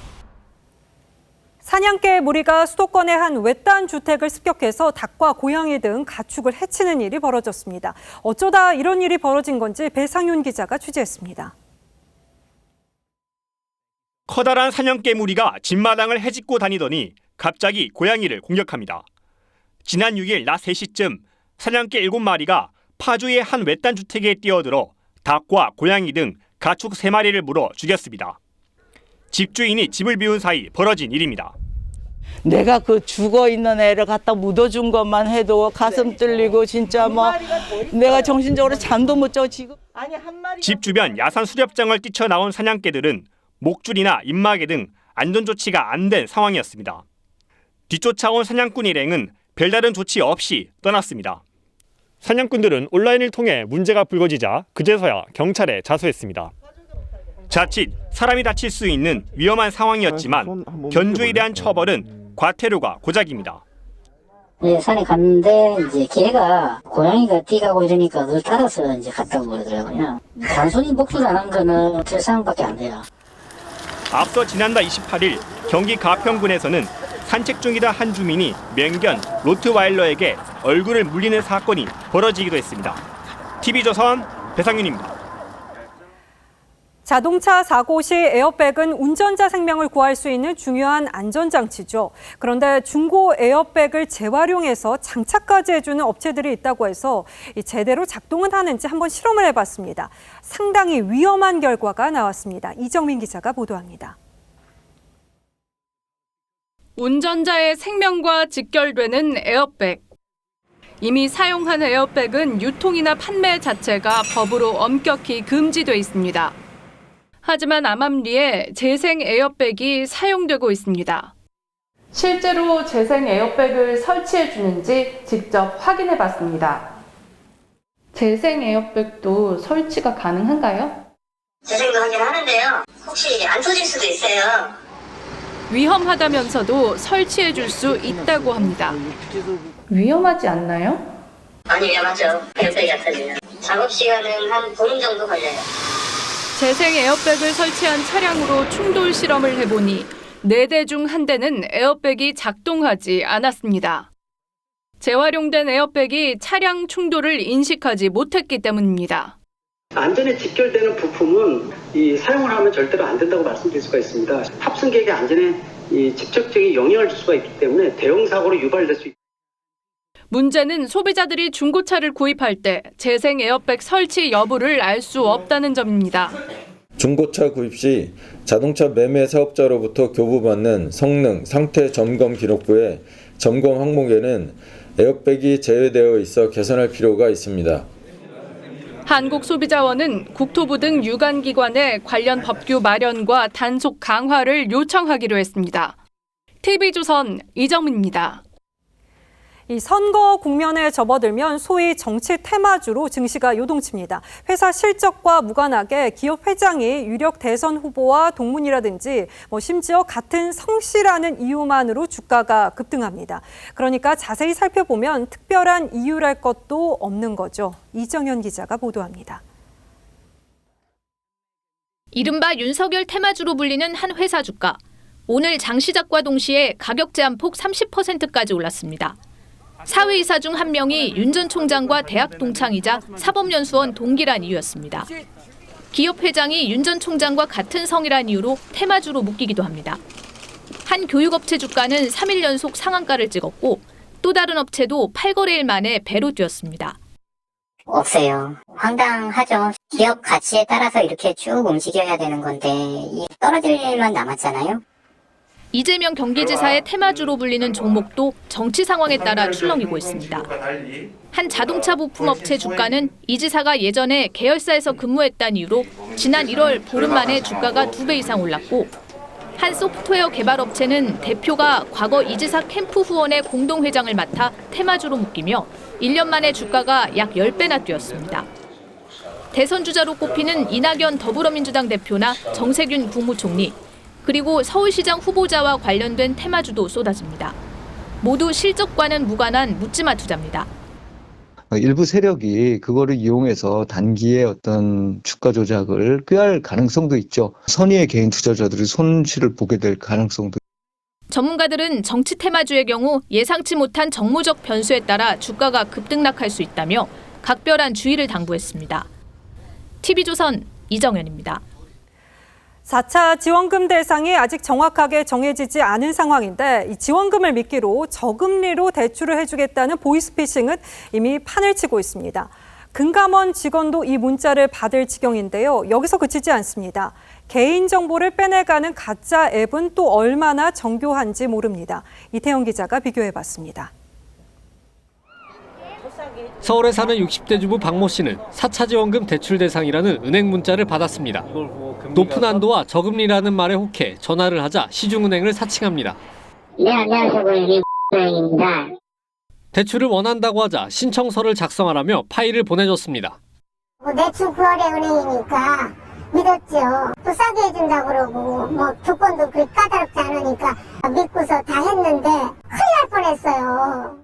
사냥개 무리가 수도권의 한 외딴 주택을 습격해서 닭과 고양이 등 가축을 해치는 일이 벌어졌습니다. 어쩌다 이런 일이 벌어진 건지 배상윤 기자가 취재했습니다. 커다란 사냥개 무리가 집마당을 헤집고 다니더니 갑자기 고양이를 공격합니다. 지난 6일 낮 3시쯤 사냥개 7마리가 파주의 한 외딴 주택에 뛰어들어 닭과 고양이 등 가축 3마리를 물어 죽였습니다. 집주인이 집을 비운 사이 벌어진 일입니다. 내가 그 죽어 있는 애를 갖다 묻어준 것만 해도 가슴 뚫리고 진짜 뭐 내가 정신적으로 잠도 못 자고 지금. 집 주변 야산 수렵장을 뛰쳐나온 사냥개들은 목줄이나 입마개 등 안전 조치가 안 된 상황이었습니다. 뒤쫓아온 사냥꾼 일행은 별다른 조치 없이 떠났습니다. 사냥꾼들은 온라인을 통해 문제가 불거지자 그제서야 경찰에 자수했습니다. 자칫 사람이 다칠 수 있는 위험한 상황이었지만 견주에 대한 처벌은 과태료가 고작입니다. 네, 산에 갔는데 이제 개가 고양이가 뛰가고 이러니까 그걸 따라서 이제 갔다고 그러더라고요. 단순히 목줄 안 한 거는 틀상밖에 안 돼요. 앞서 지난달 28일 경기 가평군에서는 산책 중이던 한 주민이 맹견 로트와일러에게 얼굴을 물리는 사건이 벌어지기도 했습니다. TV조선 배상윤입니다. 자동차 사고 시 에어백은 운전자 생명을 구할 수 있는 중요한 안전장치죠. 그런데 중고 에어백을 재활용해서 장착까지 해주는 업체들이 있다고 해서 제대로 작동은 하는지 한번 실험을 해봤습니다. 상당히 위험한 결과가 나왔습니다. 이정민 기자가 보도합니다. 운전자의 생명과 직결되는 에어백. 이미 사용한 에어백은 유통이나 판매 자체가 법으로 엄격히 금지돼 있습니다. 하지만 암암리에 재생 에어백이 사용되고 있습니다. 실제로 재생 에어백을 설치해 주는지 직접 확인해 봤습니다. 재생 에어백도 설치가 가능한가요? 재생도 하긴 하는데요. 혹시 안 터질 수도 있어요. 위험하다면서도 설치해 줄 수 있다고 합니다. 위험하지 않나요? 많이 위험하죠. 에어백이 터지면. 작업 시간은 한 보름 정도 걸려요. 재생 에어백을 설치한 차량으로 충돌 실험을 해보니 4대 중 1대는 에어백이 작동하지 않았습니다. 재활용된 에어백이 차량 충돌을 인식하지 못했기 때문입니다. 안전에 직결되는 부품은 사용을 하면 절대로 안 된다고 말씀드릴 수가 있습니다. 탑승객의 안전에 직접적인 영향을 줄 수가 있기 때문에 대형 사고로 유발될 수 있습니다. 문제는 소비자들이 중고차를 구입할 때 재생 에어백 설치 여부를 알 수 없다는 점입니다. 중고차 구입 시 자동차 매매 사업자로부터 교부받는 성능, 상태 점검 기록부에 점검 항목에는 에어백이 제외되어 있어 개선할 필요가 있습니다. 한국소비자원은 국토부 등 유관기관에 관련 법규 마련과 단속 강화를 요청하기로 했습니다. TV조선 이정민입니다. 이 선거 국면에 접어들면 소위 정치 테마주로 증시가 요동칩니다. 회사 실적과 무관하게 기업 회장이 유력 대선 후보와 동문이라든지 심지어 같은 성씨라는 이유만으로 주가가 급등합니다. 그러니까 자세히 살펴보면 특별한 이유랄 것도 없는 거죠. 이정현 기자가 보도합니다. 이른바 윤석열 테마주로 불리는 한 회사 주가. 오늘 장 시작과 동시에 가격 제한폭 30%까지 올랐습니다. 사회이사 중 한 명이 윤 전 총장과 대학 동창이자 사법연수원 동기란 이유였습니다. 기업 회장이 윤 전 총장과 같은 성이란 이유로 테마주로 묶이기도 합니다. 한 교육업체 주가는 3일 연속 상한가를 찍었고 또 다른 업체도 8거래일 만에 배로 뛰었습니다. 없어요. 황당하죠. 기업 가치에 따라서 이렇게 쭉 움직여야 되는 건데 떨어질 일만 남았잖아요. 이재명 경기지사의 테마주로 불리는 종목도 정치 상황에 따라 출렁이고 있습니다. 한 자동차 부품업체 주가는 이 지사가 예전에 계열사에서 근무했다는 이유로 지난 1월 보름 만에 주가가 2배 이상 올랐고 한 소프트웨어 개발업체는 대표가 과거 이 지사 캠프 후원의 공동회장을 맡아 테마주로 묶이며 1년 만에 주가가 약 10배나 뛰었습니다. 대선 주자로 꼽히는 이낙연 더불어민주당 대표나 정세균 국무총리, 그리고 서울시장 후보자와 관련된 테마주도 쏟아집니다. 모두 실적과는 무관한 묻지마 투자입니다. 일부 세력이 그거를 이용해서 단기에 어떤 주가 조작을 꾀할 가능성도 있죠. 선의의 개인 투자자들이 손실을 보게 될 가능성도. 전문가들은 정치 테마주의 경우 예상치 못한 정무적 변수에 따라 주가가 급등락할 수 있다며 각별한 주의를 당부했습니다. TV조선 이정현입니다. 4차 지원금 대상이 아직 정확하게 정해지지 않은 상황인데 이 지원금을 미끼로 저금리로 대출을 해주겠다는 보이스피싱은 이미 판을 치고 있습니다. 금감원 직원도 이 문자를 받을 지경인데요. 여기서 그치지 않습니다. 개인정보를 빼내가는 가짜 앱은 또 얼마나 정교한지 모릅니다. 이태영 기자가 비교해봤습니다. 서울에 사는 60대 주부 박모 씨는 4차 지원금 대출 대상이라는 은행 문자를 받았습니다. 높은 한도와 저금리라는 말에 혹해 전화를 하자 시중은행을 사칭합니다. 네, 안녕하세요. 은행입니다. 대출을 원한다고 하자 신청서를 작성하라며 파일을 보내줬습니다. 내출 9월에 은행이니까 믿었죠. 또 싸게 해준다고 그러고 뭐 조건도 그렇게 까다롭지 않으니까 믿고서 다 했는데 큰일 날 뻔했어요.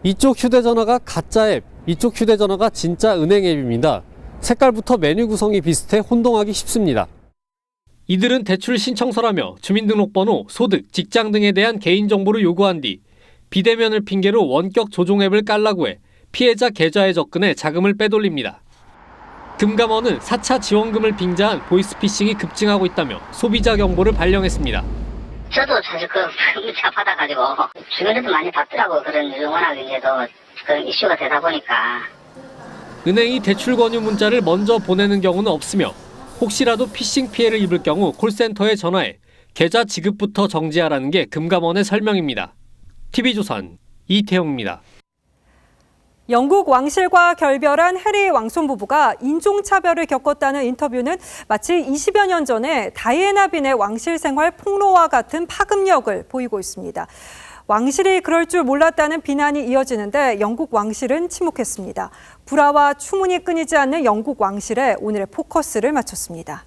이쪽 휴대전화가 가짜 앱, 이쪽 휴대전화가 진짜 은행 앱입니다. 색깔부터 메뉴 구성이 비슷해 혼동하기 쉽습니다. 이들은 대출 신청서라며 주민등록번호, 소득, 직장 등에 대한 개인정보를 요구한 뒤 비대면을 핑계로 원격 조종 앱을 깔라고 해 피해자 계좌에 접근해 자금을 빼돌립니다. 금감원은 4차 지원금을 빙자한 보이스피싱이 급증하고 있다며 소비자 경보를 발령했습니다. 저도 사실 그 문자 받아가지고 주변에도 많이 받더라고. 그런 워낙 이제 그런 이슈가 되다 보니까. 은행이 대출 권유 문자를 먼저 보내는 경우는 없으며 혹시라도 피싱 피해를 입을 경우 콜센터에 전화해 계좌 지급부터 정지하라는 게 금감원의 설명입니다. TV조선 이태영입니다. 영국 왕실과 결별한 해리 왕손 부부가 인종차별을 겪었다는 인터뷰는 마치 20여 년 전에 다이애나 빈의 왕실 생활 폭로와 같은 파급력을 보이고 있습니다. 왕실이 그럴 줄 몰랐다는 비난이 이어지는데 영국 왕실은 침묵했습니다. 불화와 추문이 끊이지 않는 영국 왕실에 오늘의 포커스를 맞췄습니다.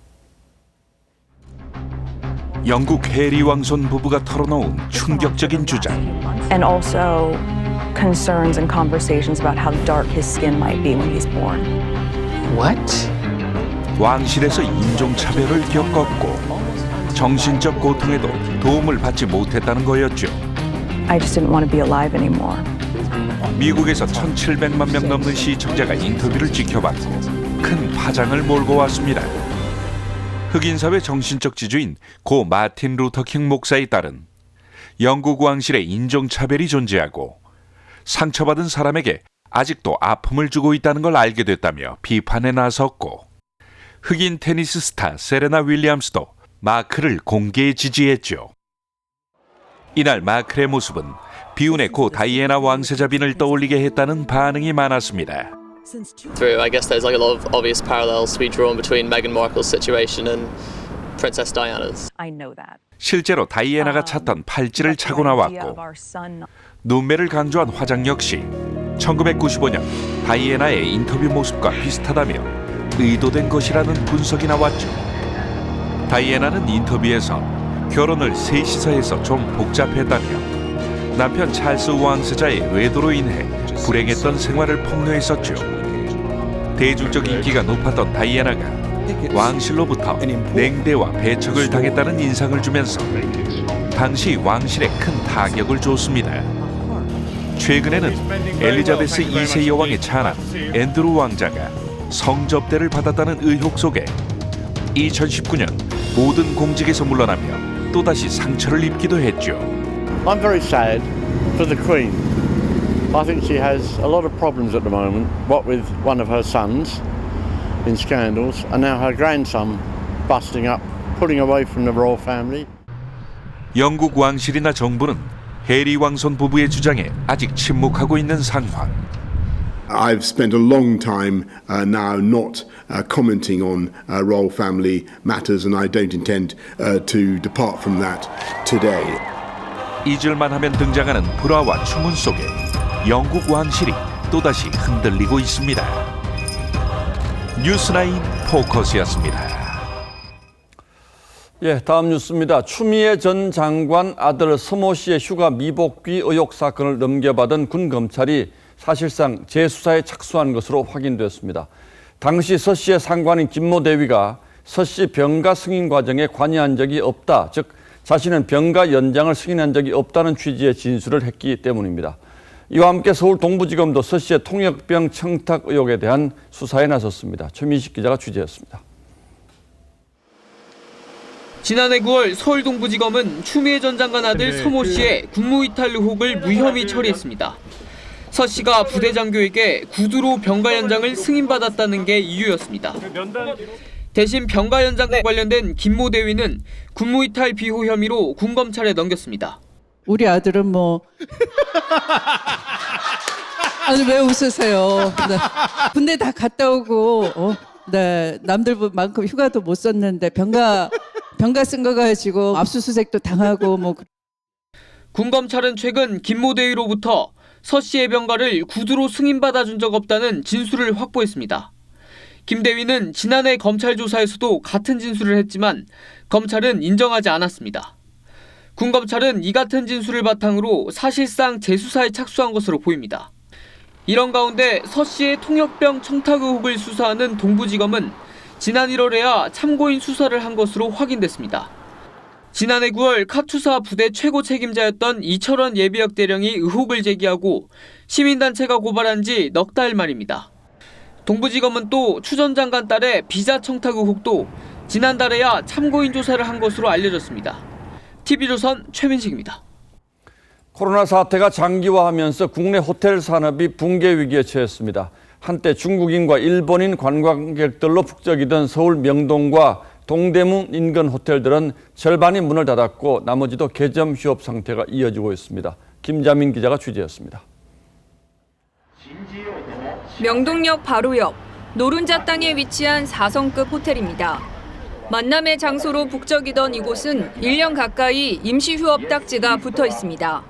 영국 해리 왕손 부부가 털어놓은 충격적인 주장. And also concerns and conversations about how dark his skin might be when he's born. What? 왕실에서 인종차별을 겪었고 정신적 고통에도 도움을 받지 못했다는 거였죠. I just didn't want to be alive anymore. 미국에서 1,700만 명 넘는 시청자가 인터뷰를 지켜봤고 큰 파장을 몰고 왔습니다. 흑인사회 정신적 지주인 고 마틴 루터킹 목사에 따른 영국 왕실의 인종차별이 존재하고 상처받은 사람에게 아직도 아픔을 주고 있다는 걸 알게 됐다며 비판에 나섰고 흑인 테니스 스타 세레나 윌리엄스도 마크를 공개 지지했죠. 이날 마크의 모습은 비운의 고 다이애나 왕세자빈을 떠올리게 했다는 반응이 많았습니다. I guess there's like a lot of obvious parallels to be drawn between Meghan Markle's situation and Princess Diana's. I know that. 실제로 다이애나가 찾던 팔찌를 차고 나왔고 눈매를 강조한 화장 역시 1995년 다이애나의 인터뷰 모습과 비슷하다며 의도된 것이라는 분석이 나왔죠. 다이애나는 인터뷰에서 결혼을 셋이서 해서 좀 복잡했다며 남편 찰스 왕세자의 외도로 인해 불행했던 생활을 폭로했었죠. 대중적 인기가 높았던 다이애나가 왕실로부터 냉대와 배척을 당했다는 인상을 주면서 당시 왕실에 큰 타격을 줬습니다. 최근에는 엘리자베스 2세 여왕의 차남 앤드루 왕자가 성접대를 받았다는 의혹 속에 2019년 모든 공직에서 물러나며 또다시 상처를 입기도 했죠. I'm very sad for the Queen. I think she has a lot of problems at the moment, what with one of her sons in scandals, and now her grandson busting up, pulling away from the royal family. 영국 왕실이나 정부는 해리 왕손 부부의 주장에 아직 침묵하고 있는 상황. I've spent a long time now not commenting on royal family matters, and I don't intend to depart from that today. 잊을만 하면 등장하는 불화와 추문 속에 영국 왕실이 또다시 흔들리고 있습니다. 뉴스나인 포커스였습니다. 예, 다음 뉴스입니다. 추미애 전 장관 아들 서모 씨의 휴가 미복귀 의혹 사건을 넘겨받은 군 검찰이 사실상 재수사에 착수한 것으로 확인됐습니다. 당시 서 씨의 상관인 김모 대위가 서 씨 병가 승인 과정에 관여한 적이 없다, 즉 자신은 병가 연장을 승인한 적이 없다는 취지의 진술을 했기 때문입니다. 이와 함께 서울 동부지검도 서 씨의 통역병 청탁 의혹에 대한 수사에 나섰습니다. 최민식 기자가 취재했습니다. 지난해 9월 서울 동부지검은 추미애 전 장관 아들 서모 씨의 국무이탈 의혹을 무혐의 처리했습니다. 서 씨가 부대 장교에게 구두로 병가 연장을 승인받았다는 게 이유였습니다. 대신 병가 연장과 관련된 김모 대위는 군무이탈 비호 혐의로 군검찰에 넘겼습니다. 우리 아들은 뭐 아니 왜 웃으세요? 네. 군대 다 갔다 오고 네, 남들만큼 휴가도 못 썼는데 병가 쓴 거 가지고 압수수색도 당하고 뭐. 군검찰은 최근 김모 대위로부터 서 씨의 병가를 구두로 승인받아 준 적 없다는 진술을 확보했습니다. 김 대위는 지난해 검찰 조사에서도 같은 진술을 했지만 검찰은 인정하지 않았습니다. 군검찰은 이 같은 진술을 바탕으로 사실상 재수사에 착수한 것으로 보입니다. 이런 가운데 서 씨의 통역병 청탁 의혹을 수사하는 동부지검은 지난 1월에야 참고인 수사를 한 것으로 확인됐습니다. 지난해 9월 카투사 부대 최고 책임자였던 이철원 예비역 대령이 의혹을 제기하고 시민단체가 고발한 지 넉 달 만입니다. 동부지검은 또 추 전 장관 딸의 비자 청탁 의혹도 지난달에야 참고인 조사를 한 것으로 알려졌습니다. TV조선 최민식입니다. 코로나 사태가 장기화하면서 국내 호텔 산업이 붕괴 위기에 처했습니다. 한때 중국인과 일본인 관광객들로 북적이던 서울 명동과 동대문 인근 호텔들은 절반이 문을 닫았고 나머지도 개점 휴업 상태가 이어지고 있습니다. 김자민 기자가 취재했습니다. 명동역 바로 옆 노른자 땅에 위치한 4성급 호텔입니다. 만남의 장소로 북적이던 이곳은 1년 가까이 임시 휴업 딱지가 붙어 있습니다.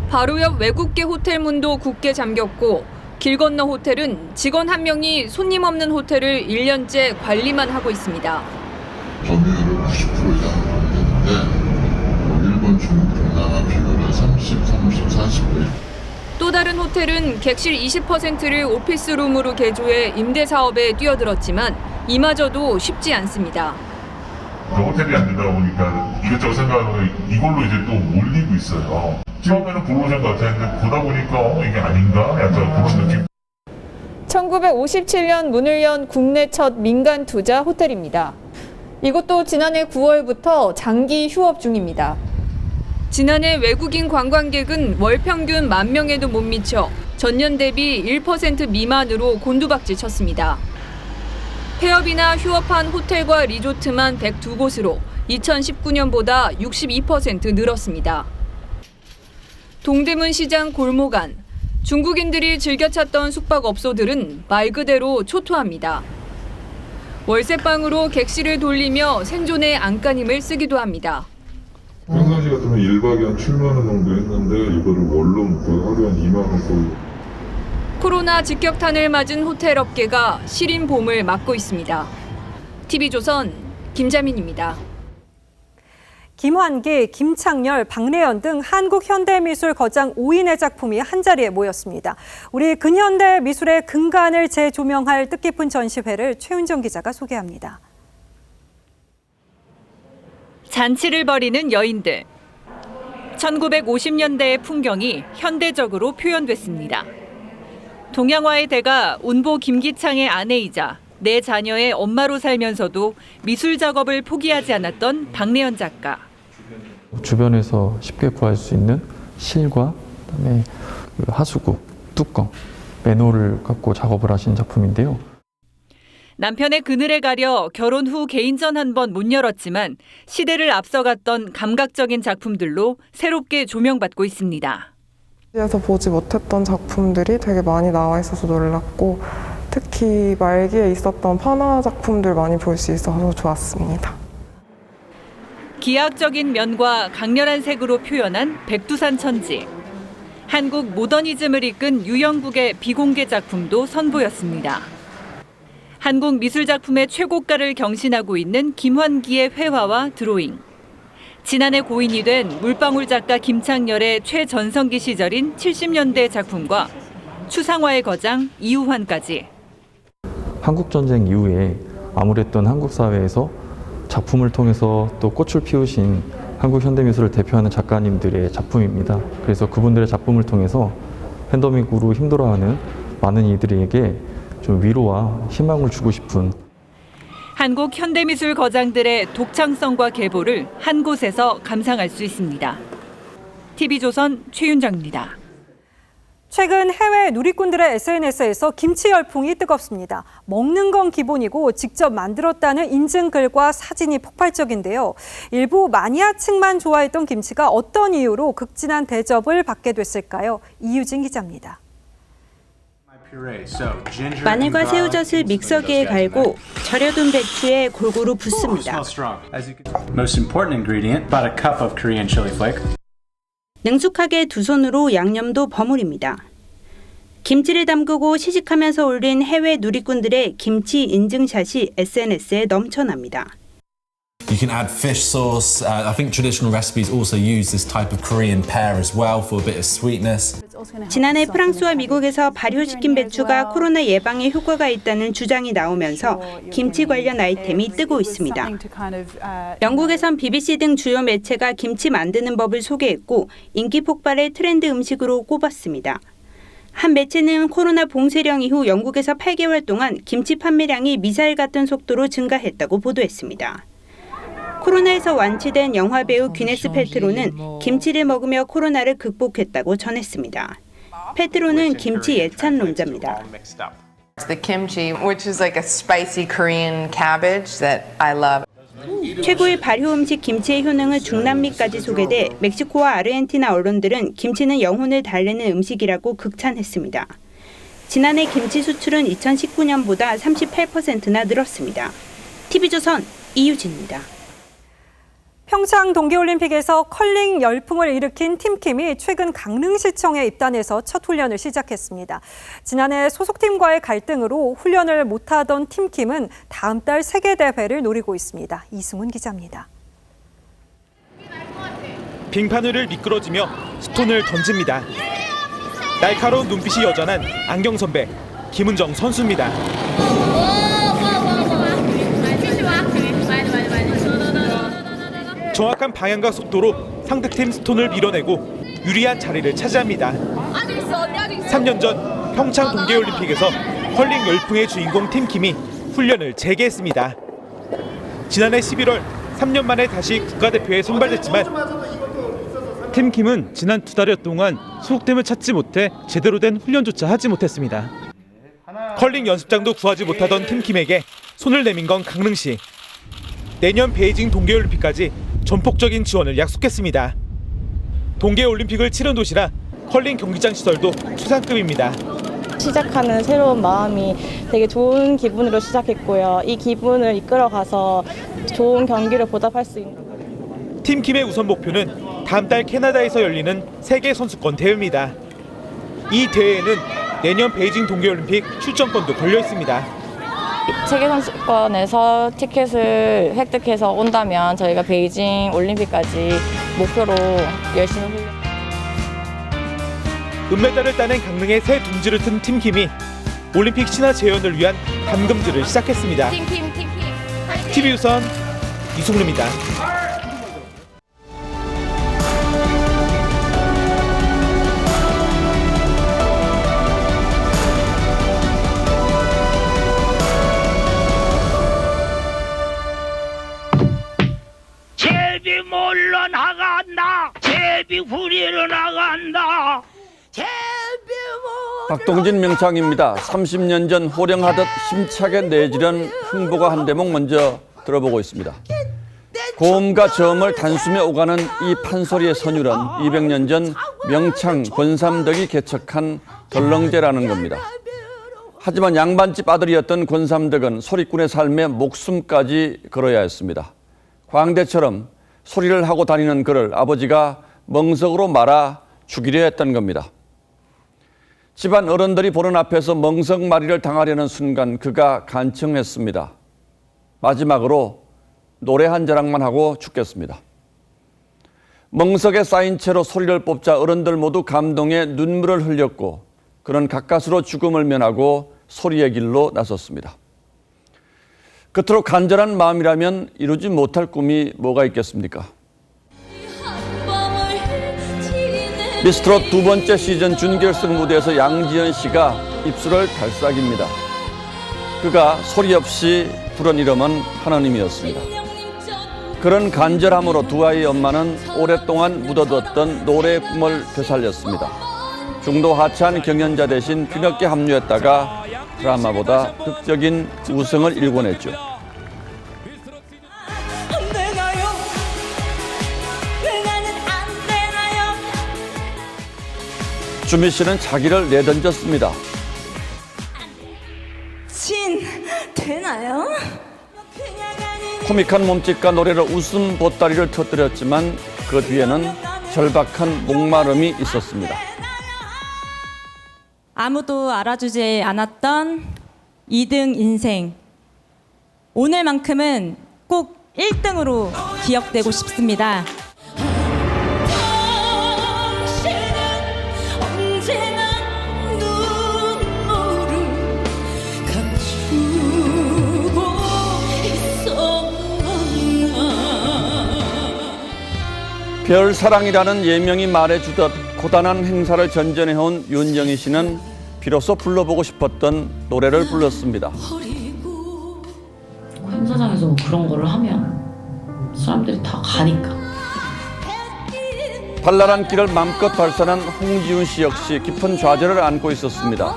바로 옆 외국계 호텔 문도 굳게 잠겼고 길 건너 호텔은 직원 1명이 손님 없는 호텔을 1년째 관리만 하고 있습니다. 점유율을 90% 이상 되는데 일본, 중국, 동남아 비율은 30, 40배. 또 다른 호텔은 객실 20%를 오피스룸으로 개조해 임대 사업에 뛰어들었지만 이마저도 쉽지 않습니다. 호텔이 안 된다 보니까 이것저것 생각하면 이걸로 이제 또 올리고 있어요. 처음에는 프로모션 같았는데 보다 보니까 이게 아닌가? 약간 그런 느낌. 1957년 문을 연 국내 첫 민간 투자 호텔입니다. 이곳도 지난해 9월부터 장기 휴업 중입니다. 지난해 외국인 관광객은 월 평균 10,000명에도 못 미쳐 전년 대비 1% 미만으로 곤두박질 쳤습니다. 폐업이나 휴업한 호텔과 리조트만 102곳으로 2019년보다 62% 늘었습니다. 동대문 시장 골목 안, 중국인들이 즐겨 찾던 숙박업소들은 말 그대로 초토합니다. 월세방으로 객실을 돌리며 생존의 안간힘을 쓰기도 합니다. 평상시 같으면 1박에 한 7만 원 정도 했는데 이거를 월로 묶고 하루에 한 2만 원 거의. 코로나 직격탄을 맞은 호텔 업계가 시린 봄을 맞고 있습니다. TV조선 김자민입니다. 김환기, 김창렬, 박래연 등 한국 현대미술 거장 5인의 작품이 한자리에 모였습니다. 우리 근현대 미술의 근간을 재조명할 뜻깊은 전시회를 최은정 기자가 소개합니다. 잔치를 벌이는 여인들. 1950년대의 풍경이 현대적으로 표현됐습니다. 동양화의 대가 운보 김기창의 아내이자 4 자녀의 엄마로 살면서도 미술 작업을 포기하지 않았던 박래연 작가. 주변에서 쉽게 구할 수 있는 실과 그다음에 하수구, 뚜껑, 맨홀을 갖고 작업을 하신 작품인데요. 남편의 그늘에 가려 결혼 후 개인전 한 번 못 열었지만 시대를 앞서갔던 감각적인 작품들로 새롭게 조명받고 있습니다. 에서 보지 못했던 작품들이 되게 많이 나와 있어서 놀랐고 특히 말기에 있었던 판화 작품들 많이 볼 수 있어서 좋았습니다. 기하학적인 면과 강렬한 색으로 표현한 백두산 천지. 한국 모더니즘을 이끈 유영국의 비공개 작품도 선보였습니다. 한국 미술 작품의 최고가를 경신하고 있는 김환기의 회화와 드로잉. 지난해 고인이 된 물방울 작가 김창렬의 최전성기 시절인 70년대 작품과 추상화의 거장 이우환까지. 한국전쟁 이후에 암울했던 한국 사회에서 작품을 통해서 또 꽃을 피우신 한국 현대미술을 대표하는 작가님들의 작품입니다. 그래서 그분들의 작품을 통해서 팬데믹으로 힘들어하는 많은 이들에게 좀 위로와 희망을 주고 싶은 한국 현대미술 거장들의 독창성과 계보를 한 곳에서 감상할 수 있습니다. TV조선 최윤정입니다. 최근 해외 누리꾼들의 SNS에서 김치 열풍이 뜨겁습니다. 먹는 건 기본이고 직접 만들었다는 인증글과 사진이 폭발적인데요. 일부 마니아층만 좋아했던 김치가 어떤 이유로 극진한 대접을 받게 됐을까요? 이유진 기자입니다. 마늘과 새우젓을 믹서기에 갈고 절여둔 배추에 골고루 붓습니다. 능숙하게 두 손으로 양념도 버무립니다. 김치를 담그고 시식하면서 올린 해외 누리꾼들의 김치 인증샷이 SNS에 넘쳐납니다. You can add fish sauce. I think traditional recipes also use this type of Korean pear as well for a bit of sweetness. 지난해 프랑스와 미국에서 발효시킨 배추가 코로나 예방에 효과가 있다는 주장이 나오면서 김치 관련 아이템이 뜨고 있습니다. 영국에선 BBC 등 주요 매체가 김치 만드는 법을 소개했고 인기 폭발의 트렌드 음식으로 꼽았습니다. 한 매체는 코로나 봉쇄령 이후 영국에서 8개월 동안 김치 판매량이 미사일 같은 속도로 증가했다고 보도했습니다. 코로나에서 완치된 영화배우 귀네스 펠트로는 김치를 먹으며 코로나를 극복했다고 전했습니다. 펠트로는 김치 예찬론자입니다. The kimchi, which is like a spicy Korean cabbage that I love. 최고의 발효 음식 김치의 효능은 중남미까지 소개돼 멕시코와 아르헨티나 언론들은 김치는 영혼을 달래는 음식이라고 극찬했습니다. 지난해 김치 수출은 2019년보다 38%나 늘었습니다. TV조선 이유진입니다. 평창 동계올림픽에서 컬링 열풍을 일으킨 팀킴이 최근 강릉시청에 입단해서 첫 훈련을 시작했습니다. 지난해 소속팀과의 갈등으로 훈련을 못하던 팀킴은 다음 달 세계대회를 노리고 있습니다. 이승훈 기자입니다. 빙판위를 미끄러지며 스톤을 던집니다. 날카로운 눈빛이 여전한 안경 선배 김은정 선수입니다. 정확한 방향과 속도로 상대팀 스톤을 밀어내고 유리한 자리를 차지합니다. 3년 전 평창 동계올림픽에서 컬링 열풍의 주인공 팀킴이 훈련을 재개했습니다. 지난해 11월 3년 만에 다시 국가대표에 선발됐지만 팀킴은 지난 2달여 동안 소속팀을 찾지 못해 제대로 된 훈련조차 하지 못했습니다. 컬링 연습장도 구하지 못하던 팀킴에게 손을 내민 건 강릉시. 내년 베이징 동계올림픽까지 전폭적인 지원을 약속했습니다. 동계올림픽을 치른 도시라 컬링 경기장 시설도 최상급입니다. 시작하는 새로운 마음이 되게 좋은 기분으로 시작했고요. 이 기분을 이끌어가서 좋은 경기를 보답할 수 있는. 팀킴의 우선 목표는 다음 달 캐나다에서 열리는 세계 선수권 대회입니다. 이 대회에는 내년 베이징 동계올림픽 출전권도 걸려 있습니다. 세계선수권에서 티켓을 획득해서 온다면 저희가 베이징 올림픽까지 목표로 열심히 훈련. 은메달을 따낸 강릉의 새 둥지를 튼 팀킴이 올림픽 신화 재현을 위한 담금질을 시작했습니다. TV조선 이승훈입니다. 제비 몰러 나간다. 제비 후리러 나간다. 박동진 명창입니다. 30년 전 호령하듯 힘차게 내지른 흥보가 한 대목 먼저 들어보고 있습니다. 고음과 저음을 단숨에 오가는 이 판소리의 선율은 200년 전 명창 권삼덕이 개척한 덜렁제라는 겁니다. 하지만 양반집 아들이었던 권삼덕은 소리꾼의 삶에 목숨까지 걸어야 했습니다. 광대처럼 소리를 하고 다니는 그를 아버지가 멍석으로 말아 죽이려 했던 겁니다. 집안 어른들이 보는 앞에서 멍석마리를 당하려는 순간 그가 간청했습니다. 마지막으로 노래 한 자락만 하고 죽겠습니다. 멍석에 쌓인 채로 소리를 뽑자 어른들 모두 감동에 눈물을 흘렸고 그는 가까스로 죽음을 면하고 소리의 길로 나섰습니다. 그토록 간절한 마음이라면 이루지 못할 꿈이 뭐가 있겠습니까? 미스트롯 2번째 시즌 준결승 무대에서 양지연 씨가 입술을 달싹입니다. 그가 소리 없이 부른 이름은 하나님이었습니다. 그런 간절함으로 두 아이의 엄마는 오랫동안 묻어두었던 노래의 꿈을 되살렸습니다. 중도 하차한 경연자 대신 뒤늦게 합류했다가 드라마보다 극적인 우승을 일궈냈죠. 주미 씨는 자기를 내던졌습니다. 되나요? 코믹한 몸짓과 노래로 웃음 보따리를 터뜨렸지만 그 뒤에는 절박한 목마름이 있었습니다. 아무도 알아주지 않았던 2등 인생. 오늘만큼은 꼭 1등으로 기억되고 싶습니다. 별사랑이라는 예명이 말해주듯 고단한 행사를 전전해온 윤정희 씨는 비로소 불러보고 싶었던 노래를 불렀습니다. 행사장에서 그런 거를 하면 사람들이 다 가니까. 발랄한 길을 맘껏 발산한 홍지훈 씨 역시 깊은 좌절을 안고 있었습니다.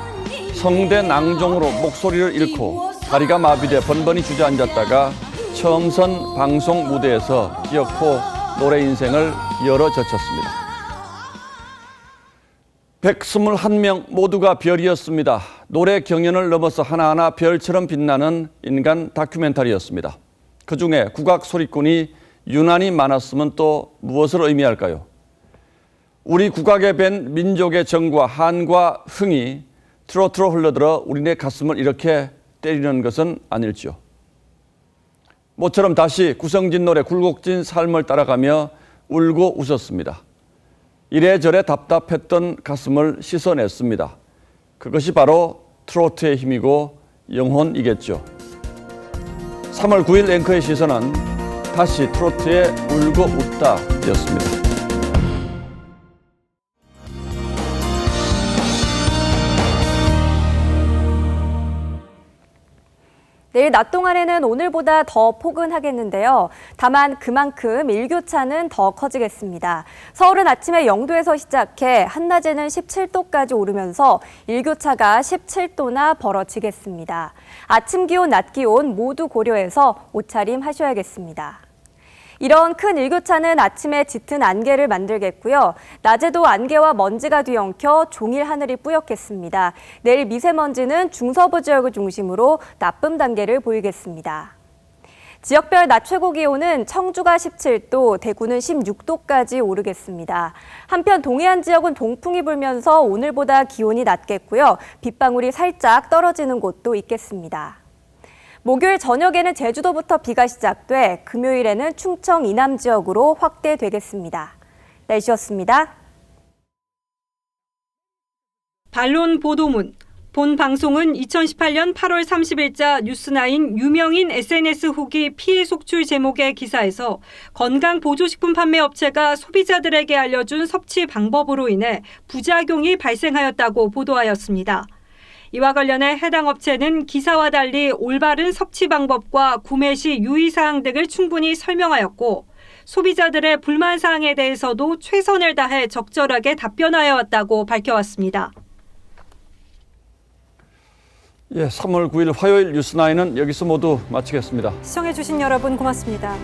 성대 낭종으로 목소리를 잃고 다리가 마비돼 번번이 주저앉았다가 처음 선 방송 무대에서 기어코 노래 인생을 열어젖혔습니다. 121명 모두가 별이었습니다. 노래 경연을 넘어서 하나하나 별처럼 빛나는 인간 다큐멘터리였습니다. 그중에 국악 소리꾼이 유난히 많았으면 또 무엇을 의미할까요? 우리 국악에 밴 민족의 정과 한과 흥이 트로트로 흘러들어 우리네 가슴을 이렇게 때리는 것은 아닐지요. 모처럼 다시 구성진 노래 굴곡진 삶을 따라가며 울고 웃었습니다. 이래저래 답답했던 가슴을 씻어냈습니다. 그것이 바로 트로트의 힘이고 영혼이겠죠. 3월 9일 앵커의 시선은 다시 트로트의 울고 웃다 였습니다. 내일 낮 동안에는 오늘보다 더 포근하겠는데요. 다만 그만큼 일교차는 더 커지겠습니다. 서울은 아침에 0도에서 시작해 한낮에는 17도까지 오르면서 일교차가 17도나 벌어지겠습니다. 아침 기온, 낮 기온 모두 고려해서 옷차림 하셔야겠습니다. 이런 큰 일교차는 아침에 짙은 안개를 만들겠고요. 낮에도 안개와 먼지가 뒤엉켜 종일 하늘이 뿌옇겠습니다. 내일 미세먼지는 중서부 지역을 중심으로 나쁨 단계를 보이겠습니다. 지역별 낮 최고 기온은 청주가 17도, 대구는 16도까지 오르겠습니다. 한편 동해안 지역은 동풍이 불면서 오늘보다 기온이 낮겠고요. 빗방울이 살짝 떨어지는 곳도 있겠습니다. 목요일 저녁에는 제주도부터 비가 시작돼 금요일에는 충청 이남 지역으로 확대되겠습니다. 날씨였습니다. 반론 보도문. 본 방송은 2018년 8월 30일자 뉴스나인 유명인 SNS 후기 피해 속출 제목의 기사에서 건강보조식품 판매업체가 소비자들에게 알려준 섭취 방법으로 인해 부작용이 발생하였다고 보도하였습니다. 이와 관련해 해당 업체는 기사와 달리 올바른 섭취 방법과 구매 시 유의사항 등을 충분히 설명하였고 소비자들의 불만사항에 대해서도 최선을 다해 적절하게 답변하여 왔다고 밝혀왔습니다. 3월 9일 화요일 뉴스9은 여기서 모두 마치겠습니다. 시청해주신 여러분 고맙습니다.